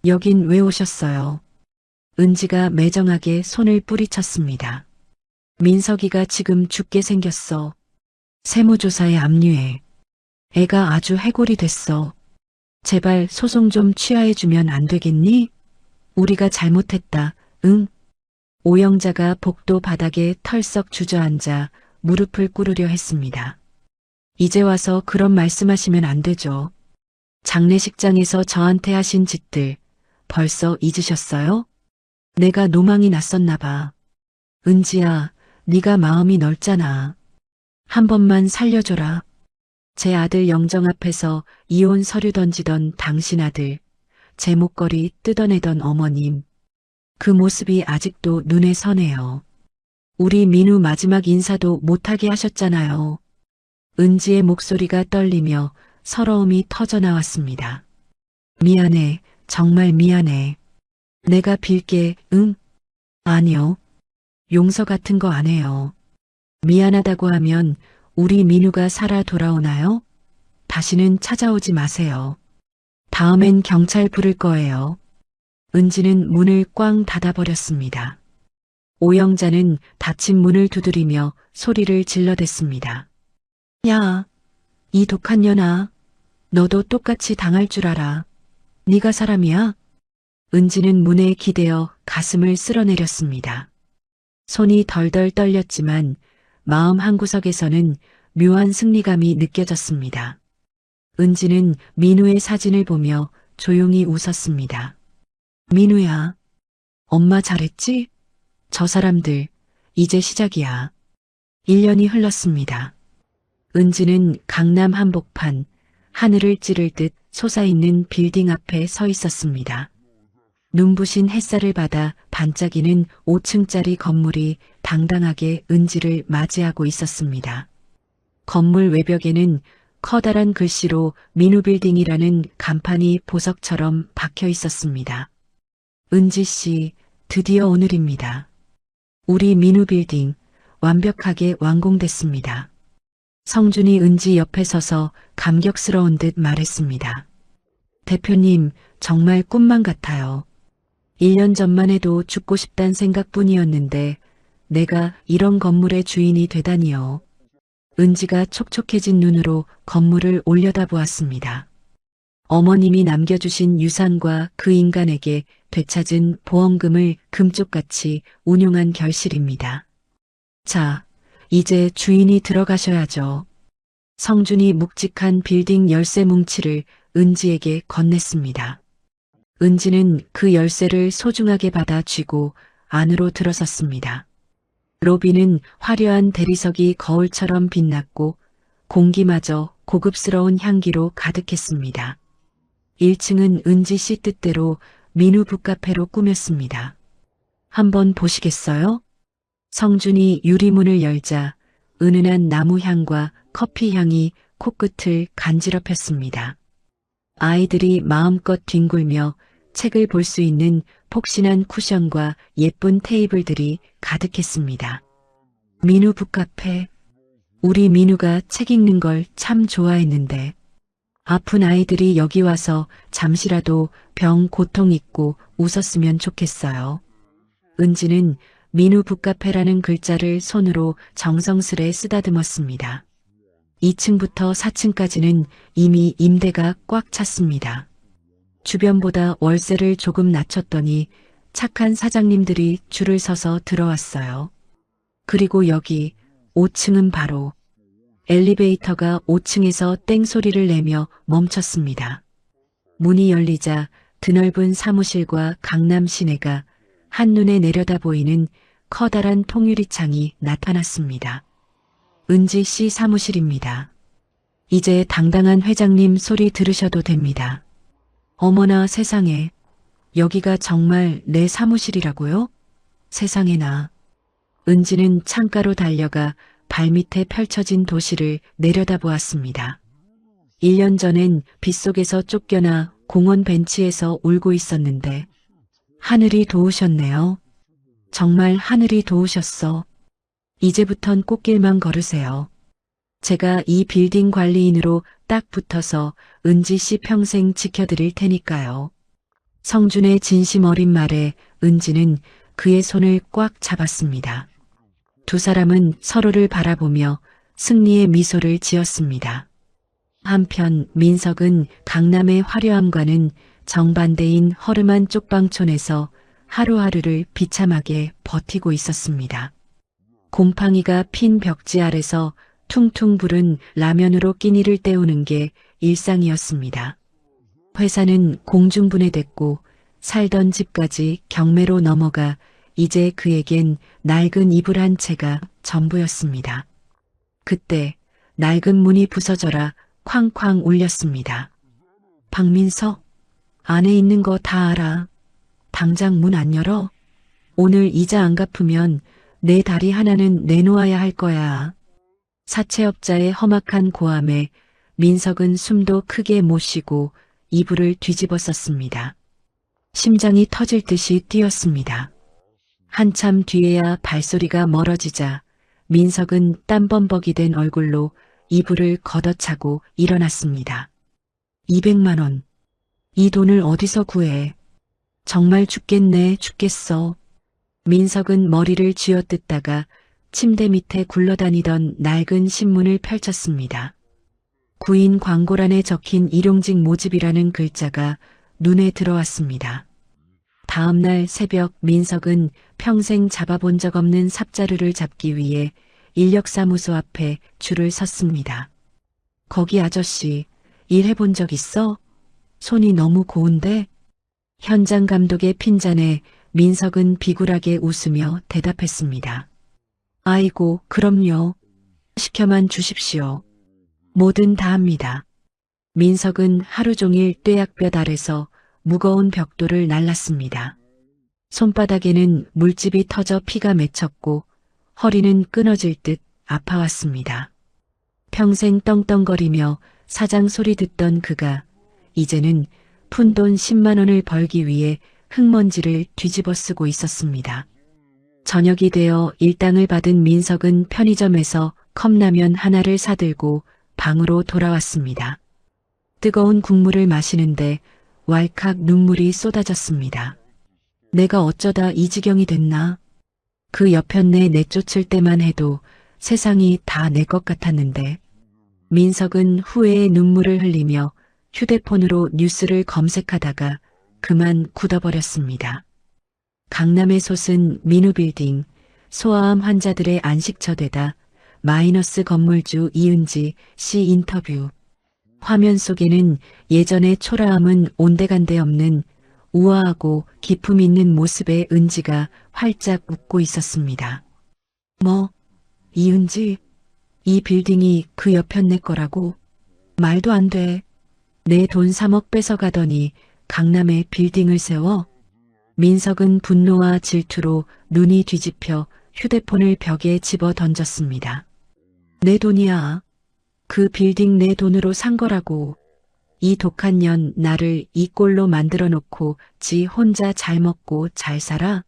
여긴 왜 오셨어요? 은지가 매정하게 손을 뿌리쳤습니다. 민석이가 지금 죽게 생겼어. 세무조사에 압류해. 애가 아주 해골이 됐어. 제발 소송 좀 취하해주면 안 되겠니? 우리가 잘못했다, 응? 오영자가 복도 바닥에 털썩 주저앉아 무릎을 꿇으려 했습니다. 이제 와서 그런 말씀하시면 안 되죠. 장례식장에서 저한테 하신 짓들 벌써 잊으셨어요? 내가 노망이 났었나 봐. 은지야, 네가 마음이 넓잖아. 한 번만 살려줘라. 제 아들 영정 앞에서 이혼 서류 던지던 당신 아들, 제 목걸이 뜯어내던 어머님. 그 모습이 아직도 눈에 선해요. 우리 민우 마지막 인사도 못하게 하셨잖아요. 은지의 목소리가 떨리며 서러움이 터져 나왔습니다. 미안해, 정말 미안해. 내가 빌게, 응? 아니요. 용서 같은 거 안 해요. 미안하다고 하면 우리 민우가 살아 돌아오나요? 다시는 찾아오지 마세요. 다음엔 경찰 부를 거예요. 은지는 문을 꽝 닫아버렸습니다. 오영자는 닫힌 문을 두드리며 소리를 질러댔습니다. 야, 이 독한 년아, 너도 똑같이 당할 줄 알아. 네가 사람이야? 은지는 문에 기대어 가슴을 쓸어내렸습니다. 손이 덜덜 떨렸지만 마음 한구석에서는 묘한 승리감이 느껴졌습니다. 은지는 민우의 사진을 보며 조용히 웃었습니다. 민우야, 엄마 잘했지? 저 사람들, 이제 시작이야. 1년이 흘렀습니다. 은지는 강남 한복판, 하늘을 찌를 듯 솟아있는 빌딩 앞에 서 있었습니다. 눈부신 햇살을 받아 반짝이는 5층짜리 건물이 당당하게 은지를 맞이하고 있었습니다. 건물 외벽에는 커다란 글씨로 민우빌딩이라는 간판이 보석처럼 박혀 있었습니다. 은지 씨, 드디어 오늘입니다. 우리 민우빌딩 완벽하게 완공됐습니다. 성준이 은지 옆에 서서 감격스러운 듯 말했습니다. 대표님, 정말 꿈만 같아요. 1년 전만 해도 죽고 싶단 생각뿐이었는데 내가 이런 건물의 주인이 되다니요. 은지가 촉촉해진 눈으로 건물을 올려다보았습니다. 어머님이 남겨주신 유산과 그 인간에게 되찾은 보험금을 금쪽같이 운용한 결실입니다. 자, 이제 주인이 들어가셔야죠. 성준이 묵직한 빌딩 열쇠 뭉치를 은지에게 건넸습니다. 은지는 그 열쇠를 소중하게 받아 쥐고 안으로 들어섰습니다. 로비는 화려한 대리석이 거울처럼 빛났고 공기마저 고급스러운 향기로 가득했습니다. 1층은 은지 씨 뜻대로 민우 북카페로 꾸몄습니다. 한번 보시겠어요? 성준이 유리문을 열자 은은한 나무향과 커피향이 코끝을 간지럽혔습니다. 아이들이 마음껏 뒹굴며 책을 볼 수 있는 폭신한 쿠션과 예쁜 테이블들이 가득했습니다. 민우 북카페, 우리 민우가 책 읽는 걸 참 좋아했는데 아픈 아이들이 여기 와서 잠시라도 병 고통 잊고 웃었으면 좋겠어요. 은지는 민우 북카페라는 글자를 손으로 정성스레 쓰다듬었습니다. 2층부터 4층까지는 이미 임대가 꽉 찼습니다. 주변보다 월세를 조금 낮췄더니 착한 사장님들이 줄을 서서 들어왔어요. 그리고 여기 5층은 바로 엘리베이터가 5층에서 땡소리를 내며 멈췄습니다. 문이 열리자 드넓은 사무실과 강남 시내가 한눈에 내려다 보이는 커다란 통유리창이 나타났습니다. 은지 씨 사무실입니다. 이제 당당한 회장님 소리 들으셔도 됩니다. 어머나 세상에, 여기가 정말 내 사무실이라고요? 세상에나. 은지는 창가로 달려가 발밑에 펼쳐진 도시를 내려다보았습니다. 1년 전엔 빗속에서 쫓겨나 공원 벤치에서 울고 있었는데 하늘이 도우셨네요. 정말 하늘이 도우셨어. 이제부턴 꽃길만 걸으세요. 제가 이 빌딩 관리인으로 딱 붙어서 은지 씨 평생 지켜드릴 테니까요. 성준의 진심 어린 말에 은지는 그의 손을 꽉 잡았습니다. 두 사람은 서로를 바라보며 승리의 미소를 지었습니다. 한편 민석은 강남의 화려함과는 정반대인 허름한 쪽방촌에서 하루하루를 비참하게 버티고 있었습니다. 곰팡이가 핀 벽지 아래서 퉁퉁 부른 라면으로 끼니를 때우는 게 일상이었습니다. 회사는 공중분해됐고 살던 집까지 경매로 넘어가 이제 그에겐 낡은 이불 한 채가 전부였습니다. 그때 낡은 문이 부서져라 쾅쾅 울렸습니다. 박민석, 안에 있는 거 다 알아. 당장 문 안 열어? 오늘 이자 안 갚으면 내 다리 하나는 내놓아야 할 거야. 사채업자의 험악한 고함에 민석은 숨도 크게 못 쉬고 이불을 뒤집어 썼습니다. 심장이 터질 듯이 뛰었습니다. 한참 뒤에야 발소리가 멀어지자 민석은 땀범벅이 된 얼굴로 이불을 걷어차고 일어났습니다. 200만 원. 이 돈을 어디서 구해? 정말 죽겠네, 죽겠어. 민석은 머리를 쥐어뜯다가 침대 밑에 굴러다니던 낡은 신문을 펼쳤습니다. 구인 광고란에 적힌 일용직 모집이라는 글자가 눈에 들어왔습니다. 다음 날 새벽 민석은 평생 잡아본 적 없는 삽자루를 잡기 위해 인력사무소 앞에 줄을 섰습니다. 거기 아저씨, 일해본 적 있어? 손이 너무 고운데? 현장 감독의 핀잔에 민석은 비굴하게 웃으며 대답했습니다. 아이고, 그럼요. 시켜만 주십시오. 뭐든 다 합니다. 민석은 하루 종일 뙤약볕 아래서 무거운 벽돌을 날랐습니다. 손바닥에는 물집이 터져 피가 맺혔고 허리는 끊어질 듯 아파왔습니다. 평생 떵떵거리며 사장 소리 듣던 그가 이제는 푼돈 10만 원을 벌기 위해 흙먼지를 뒤집어 쓰고 있었습니다. 저녁이 되어 일당을 받은 민석은 편의점에서 컵라면 하나를 사들고 방으로 돌아왔습니다. 뜨거운 국물을 마시는데 왈칵 눈물이 쏟아졌습니다. 내가 어쩌다 이 지경이 됐나? 그 여편네 내쫓을 때만 해도 세상이 다 내 것 같았는데. 민석은 후회의 눈물을 흘리며 휴대폰으로 뉴스를 검색하다가 그만 굳어버렸습니다. 강남에 솟은 민우빌딩, 소아암 환자들의 안식처되다 마이너스 건물주 이은지 씨 인터뷰. 화면 속에는 예전의 초라함은 온데간데 없는 우아하고 기품 있는 모습의 은지가 활짝 웃고 있었습니다. 뭐, 이은지? 이 빌딩이 그 여편네 거라고? 말도 안 돼. 내 돈 3억 뺏어가더니 강남에 빌딩을 세워? 민석은 분노와 질투로 눈이 뒤집혀 휴대폰을 벽에 집어 던졌습니다. 내 돈이야. 그 빌딩 내 돈으로 산 거라고. 이 독한 년 나를 이 꼴로 만들어 놓고 지 혼자 잘 먹고 잘 살아?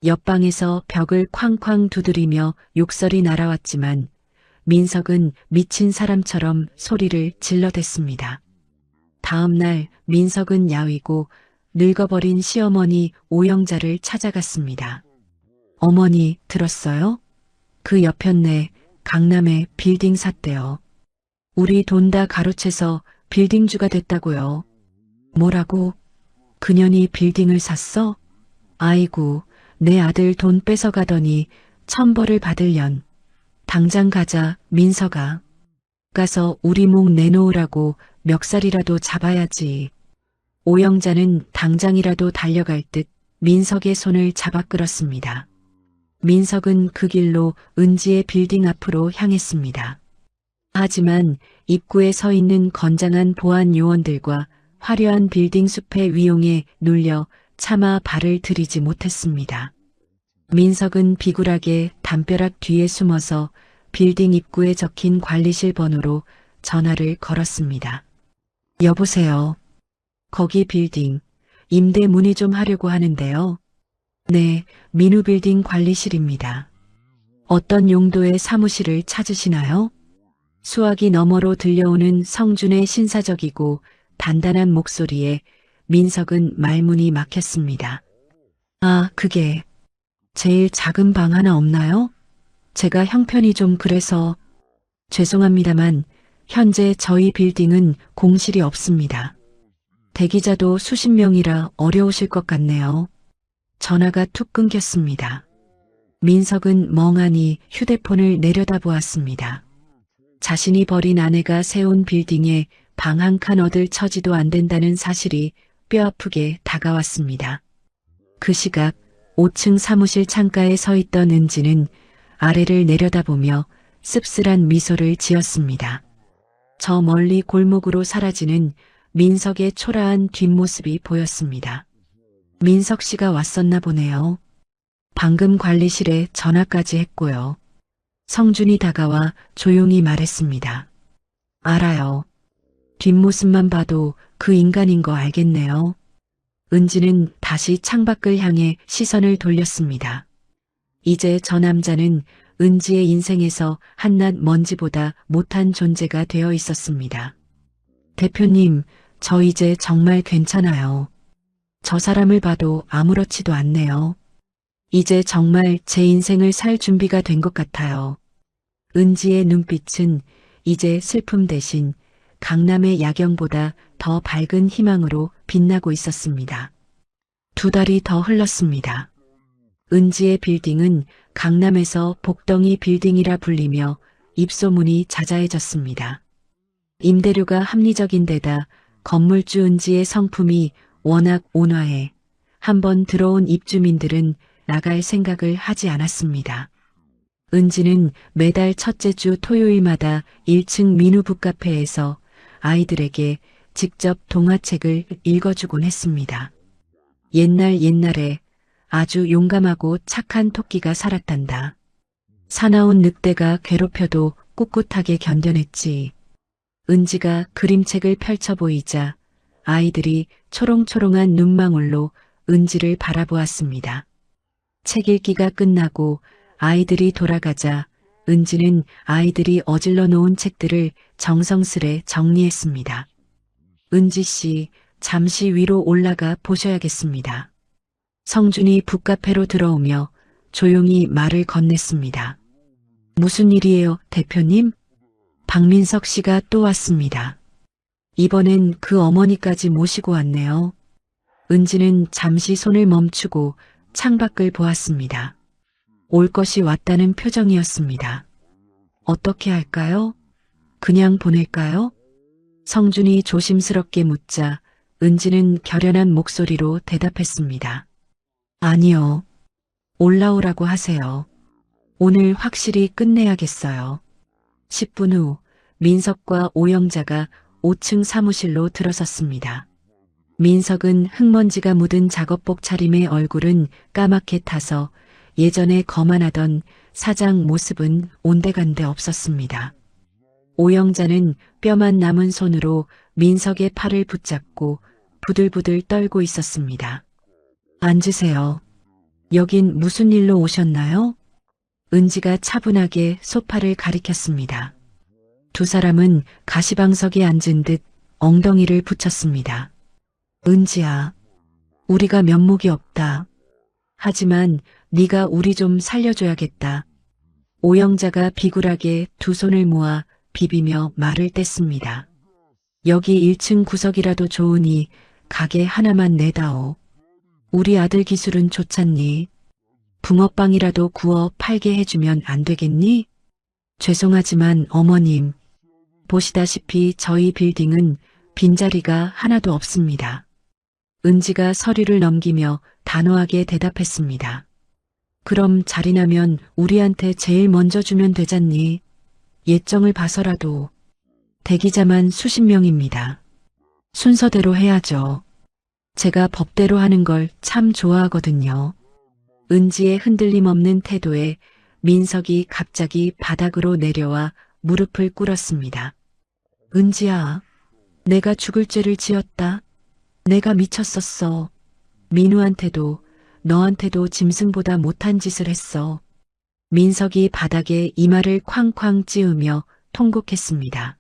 옆방에서 벽을 쾅쾅 두드리며 욕설이 날아왔지만 민석은 미친 사람처럼 소리를 질러댔습니다. 다음 날 민석은 야위고 늙어버린 시어머니 오영자를 찾아갔습니다. 어머니 들었어요? 그 여편네 강남에 빌딩 샀대요. 우리 돈 다 가로채서 빌딩주가 됐다고요. 뭐라고? 그년이 빌딩을 샀어? 아이고, 내 아들 돈 뺏어가더니 천벌을 받을련. 당장 가자, 민석아. 가서 우리 목 내놓으라고 멱살이라도 잡아야지. 오영자는 당장이라도 달려갈 듯 민석의 손을 잡아 끌었습니다. 민석은 그 길로 은지의 빌딩 앞으로 향했습니다. 하지만 입구에 서 있는 건장한 보안 요원들과 화려한 빌딩 숲의 위용에 눌려 차마 발을 들이지 못했습니다. 민석은 비굴하게 담벼락 뒤에 숨어서 빌딩 입구에 적힌 관리실 번호로 전화를 걸었습니다. 여보세요. 거기 빌딩, 임대 문의 좀 하려고 하는데요. 네, 민우빌딩 관리실입니다. 어떤 용도의 사무실을 찾으시나요? 수화기 너머로 들려오는 성준의 신사적이고 단단한 목소리에 민석은 말문이 막혔습니다. 아, 그게 제일 작은 방 하나 없나요? 제가 형편이 좀 그래서. 죄송합니다만 현재 저희 빌딩은 공실이 없습니다. 대기자도 수십 명이라 어려우실 것 같네요. 전화가 툭 끊겼습니다. 민석은 멍하니 휴대폰을 내려다보았습니다. 자신이 버린 아내가 세운 빌딩에 방 한 칸 얻을 처지도 안 된다는 사실이 뼈아프게 다가왔습니다. 그 시각 5층 사무실 창가에 서 있던 은지는 아래를 내려다보며 씁쓸한 미소를 지었습니다. 저 멀리 골목으로 사라지는 민석의 초라한 뒷모습이 보였습니다. 민석 씨가 왔었나 보네요. 방금 관리실에 전화까지 했고요. 성준이 다가와 조용히 말했습니다. 알아요. 뒷모습만 봐도 그 인간인 거 알겠네요. 은지는 다시 창밖을 향해 시선을 돌렸습니다. 이제 저 남자는 은지의 인생에서 한낱 먼지보다 못한 존재가 되어 있었습니다. 대표님, 저 이제 정말 괜찮아요. 저 사람을 봐도 아무렇지도 않네요. 이제 정말 제 인생을 살 준비가 된 것 같아요. 은지의 눈빛은 이제 슬픔 대신 강남의 야경보다 더 밝은 희망으로 빛나고 있었습니다. 2달이 더 흘렀습니다. 은지의 빌딩은 강남에서 복덩이 빌딩이라 불리며 입소문이 자자해졌습니다. 임대료가 합리적인 데다 건물주 은지의 성품이 워낙 온화해 한번 들어온 입주민들은 나갈 생각을 하지 않았습니다. 은지는 매달 첫째 주 토요일마다 1층 민우 북카페에서 아이들에게 직접 동화책을 읽어주곤 했습니다. 옛날에 아주 용감하고 착한 토끼가 살았단다. 사나운 늑대가 괴롭혀도 꿋꿋하게 견뎌냈지. 은지가 그림책을 펼쳐 보이자 아이들이 초롱초롱한 눈망울로 은지를 바라보았습니다. 책 읽기가 끝나고 아이들이 돌아가자 은지는 아이들이 어질러 놓은 책들을 정성스레 정리했습니다. 은지 씨, 잠시 위로 올라가 보셔야겠습니다. 성준이 북카페로 들어오며 조용히 말을 건넸습니다. 무슨 일이에요, 대표님? 박민석 씨가 또 왔습니다. 이번엔 그 어머니까지 모시고 왔네요. 은지는 잠시 손을 멈추고 창밖을 보았습니다. 올 것이 왔다는 표정이었습니다. 어떻게 할까요? 그냥 보낼까요? 성준이 조심스럽게 묻자 은지는 결연한 목소리로 대답했습니다. 아니요. 올라오라고 하세요. 오늘 확실히 끝내야겠어요. 10분 후 민석과 오영자가 5층 사무실로 들어섰습니다. 민석은 흙먼지가 묻은 작업복 차림의 얼굴은 까맣게 타서 예전에 거만하던 사장 모습은 온데간데 없었습니다. 오영자는 뼈만 남은 손으로 민석의 팔을 붙잡고 부들부들 떨고 있었습니다. 앉으세요. 여긴 무슨 일로 오셨나요? 은지가 차분하게 소파를 가리켰습니다. 2사람은 가시방석에 앉은 듯 엉덩이를 붙였습니다. 은지야, 우리가 면목이 없다. 하지만 네가 우리 좀 살려줘야겠다. 오영자가 비굴하게 2 손을 모아 비비며 말을 뗐습니다. 여기 1층 구석이라도 좋으니 가게 하나만 내다오. 우리 아들 기술은 좋잖니? 붕어빵이라도 구워 팔게 해주면 안 되겠니? 죄송하지만 어머님, 보시다시피 저희 빌딩은 빈자리가 하나도 없습니다. 은지가 서류를 넘기며 단호하게 대답했습니다. 그럼 자리 나면 우리한테 제일 먼저 주면 되잖니? 예정을 봐서라도. 대기자만 수십 명입니다. 순서대로 해야죠. 제가 법대로 하는 걸 참 좋아하거든요. 은지의 흔들림 없는 태도에 민석이 갑자기 바닥으로 내려와 무릎을 꿇었습니다. 은지야, 내가 죽을 죄를 지었다. 내가 미쳤었어. 민우한테도 너한테도 짐승보다 못한 짓을 했어. 민석이 바닥에 이마를 쾅쾅 찌우며 통곡했습니다.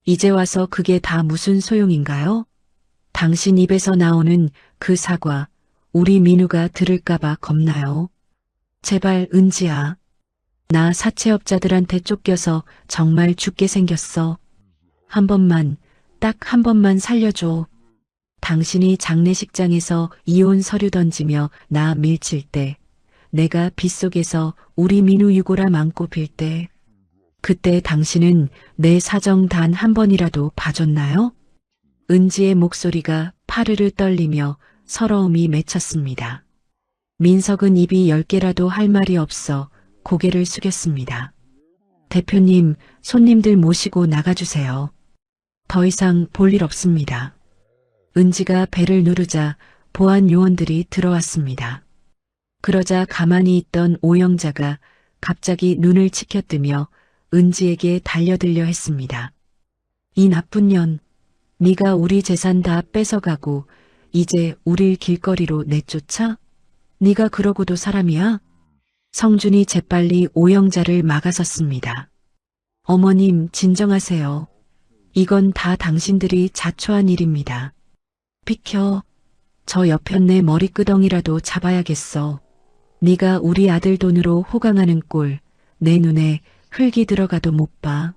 이제 와서 그게 다 무슨 소용인가요? 당신 입에서 나오는 그 사과, 우리 민우가 들을까봐 겁나요? 제발 은지야. 나 사채업자들한테 쫓겨서 정말 죽게 생겼어. 한 번만, 딱 한 번만 살려줘. 당신이 장례식장에서 이혼 서류 던지며 나 밀칠 때, 내가 빗속에서 우리 민우 유골함 안고 빌 때, 그때 당신은 내 사정 단 한 번이라도 봐줬나요? 은지의 목소리가 파르르 떨리며 서러움이 맺혔습니다. 민석은 입이 10개라도 할 말이 없어 고개를 숙였습니다. 대표님, 손님들 모시고 나가주세요. 더 이상 볼 일 없습니다. 은지가 배를 누르자 보안 요원들이 들어왔습니다. 그러자 가만히 있던 오영자가 갑자기 눈을 치켜뜨며 은지에게 달려들려 했습니다. 이 나쁜 년, 네가 우리 재산 다 뺏어가고 이제 우릴 길거리로 내쫓아? 네가 그러고도 사람이야? 성준이 재빨리 오영자를 막아섰습니다. 어머님, 진정하세요. 이건 다 당신들이 자초한 일입니다. 비켜. 저 여편네 머리끄덩이라도 잡아야겠어. 네가 우리 아들 돈으로 호강하는 꼴 내 눈에 흙이 들어가도 못 봐.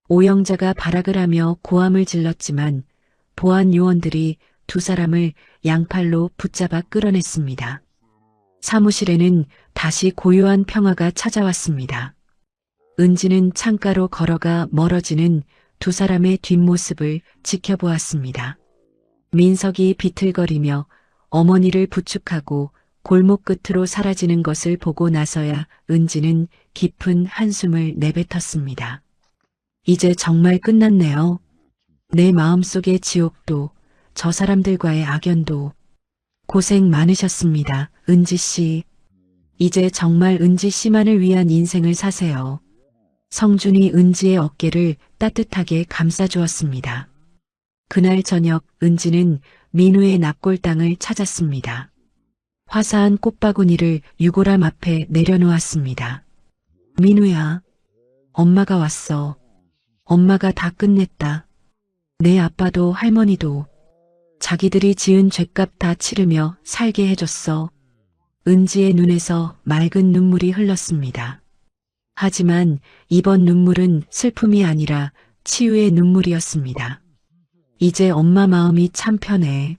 오영자가 발악을 하며 고함을 질렀지만 보안 요원들이 두 사람을 양팔로 붙잡아 끌어냈습니다. 사무실에는 다시 고요한 평화가 찾아왔습니다. 은지는 창가로 걸어가 멀어지는 두 사람의 뒷모습을 지켜보았습니다. 민석이 비틀거리며 어머니를 부축하고 골목 끝으로 사라지는 것을 보고 나서야 은지는 깊은 한숨을 내뱉었습니다. 이제 정말 끝났네요. 내 마음속의 지옥도 저 사람들과의 악연도 고생 많으셨습니다. 은지 씨. 이제 정말 은지 씨만을 위한 인생을 사세요. 성준이 은지의 어깨를 따뜻하게 감싸주었습니다. 그날 저녁 은지는 민우의 납골당을 찾았습니다. 화사한 꽃바구니를 유골함 앞에 내려놓았습니다. 민우야, 엄마가 왔어. 엄마가 다 끝냈다. 내 아빠도 할머니도 자기들이 지은 죄값 다 치르며 살게 해줬어. 은지의 눈에서 맑은 눈물이 흘렀습니다. 하지만 이번 눈물은 슬픔이 아니라 치유의 눈물이었습니다. 이제 엄마 마음이 참 편해.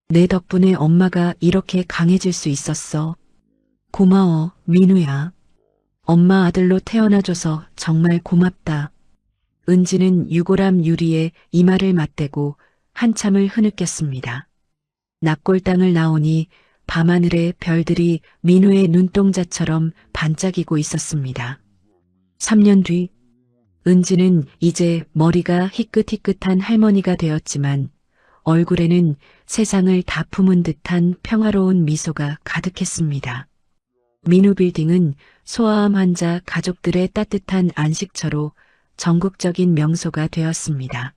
내 덕분에 엄마가 이렇게 강해질 수 있었어. 고마워, 민우야. 엄마 아들로 태어나줘서 정말 고맙다. 은지는 유골함 유리에 이마를 맞대고 한참을 흐느꼈습니다. 납골당을 나오니 밤하늘의 별들이 민우의 눈동자처럼 반짝이고 있었습니다. 3년 뒤 은지는 이제 머리가 희끗희끗한 할머니가 되었지만 얼굴에는 세상을 다 품은 듯한 평화로운 미소가 가득했습니다. 민우 빌딩은 소아암 환자 가족들의 따뜻한 안식처로 전국적인 명소가 되었습니다.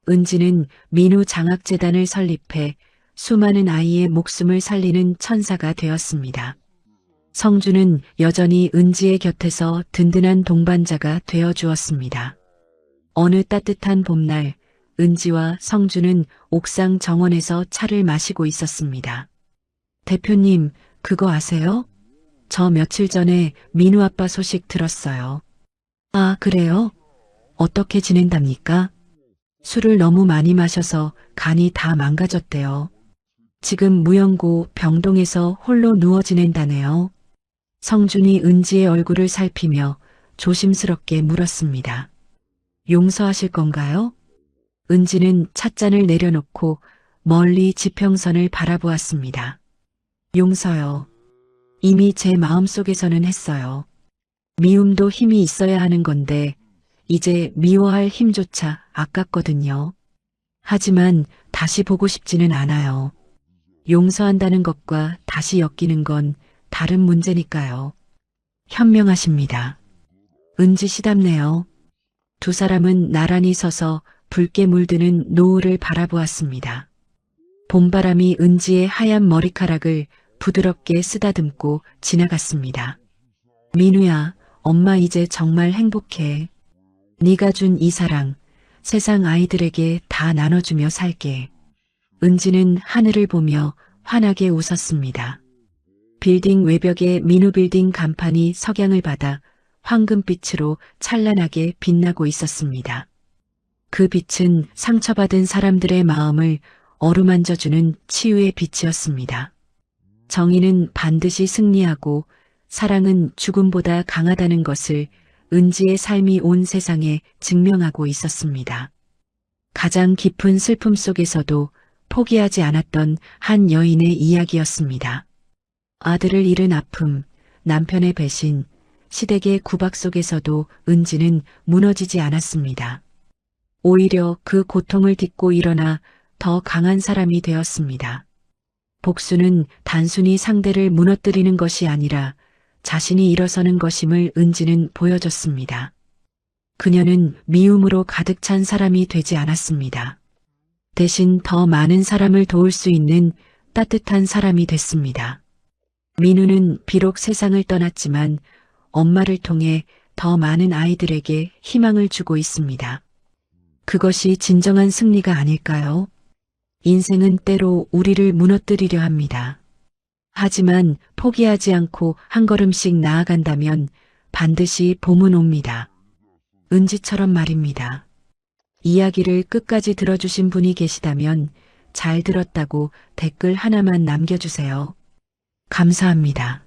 은지는 민우 장학재단을 설립해 수많은 아이의 목숨을 살리는 천사가 되었습니다. 성준은 여전히 은지의 곁에서 든든한 동반자가 되어주었습니다. 어느 따뜻한 봄날 은지와 성준은 옥상 정원에서 차를 마시고 있었습니다. 대표님, 그거 아세요? 저 며칠 전에 민우 아빠 소식 들었어요. 아, 그래요? 어떻게 지낸답니까? 술을 너무 많이 마셔서 간이 다 망가졌대요. 지금 무영고 병동에서 홀로 누워 지낸다네요. 성준이 은지의 얼굴을 살피며 조심스럽게 물었습니다. 용서하실 건가요? 은지는 찻잔을 내려놓고 멀리 지평선을 바라보았습니다. 용서요. 이미 제 마음속에서는 했어요. 미움도 힘이 있어야 하는 건데 이제 미워할 힘조차 아깝거든요. 하지만 다시 보고 싶지는 않아요. 용서한다는 것과 다시 엮이는 건 다른 문제니까요. 현명하십니다. 은지 씨답네요. 두 사람은 나란히 서서 붉게 물드는 노을을 바라보았습니다. 봄바람이 은지의 하얀 머리카락을 부드럽게 쓰다듬고 지나갔습니다. 민우야, 엄마 이제 정말 행복해. 네가 준 이 사랑, 세상 아이들에게 다 나눠주며 살게. 은지는 하늘을 보며 환하게 웃었습니다. 빌딩 외벽에 민우 빌딩 간판이 석양을 받아 황금빛으로 찬란하게 빛나고 있었습니다. 그 빛은 상처받은 사람들의 마음을 어루만져주는 치유의 빛이었습니다. 정의는 반드시 승리하고 사랑은 죽음보다 강하다는 것을 은지의 삶이 온 세상에 증명하고 있었습니다. 가장 깊은 슬픔 속에서도 포기하지 않았던 한 여인의 이야기였습니다. 아들을 잃은 아픔, 남편의 배신, 시댁의 구박 속에서도 은지는 무너지지 않았습니다. 오히려 그 고통을 딛고 일어나 더 강한 사람이 되었습니다. 복수는 단순히 상대를 무너뜨리는 것이 아니라 자신이 일어서는 것임을 은지는 보여줬습니다. 그녀는 미움으로 가득 찬 사람이 되지 않았습니다. 대신 더 많은 사람을 도울 수 있는 따뜻한 사람이 됐습니다. 민우는 비록 세상을 떠났지만 엄마를 통해 더 많은 아이들에게 희망을 주고 있습니다. 그것이 진정한 승리가 아닐까요? 인생은 때로 우리를 무너뜨리려 합니다. 하지만 포기하지 않고 한 걸음씩 나아간다면 반드시 봄은 옵니다. 은지처럼 말입니다. 이야기를 끝까지 들어주신 분이 계시다면 잘 들었다고 댓글 하나만 남겨주세요. 감사합니다.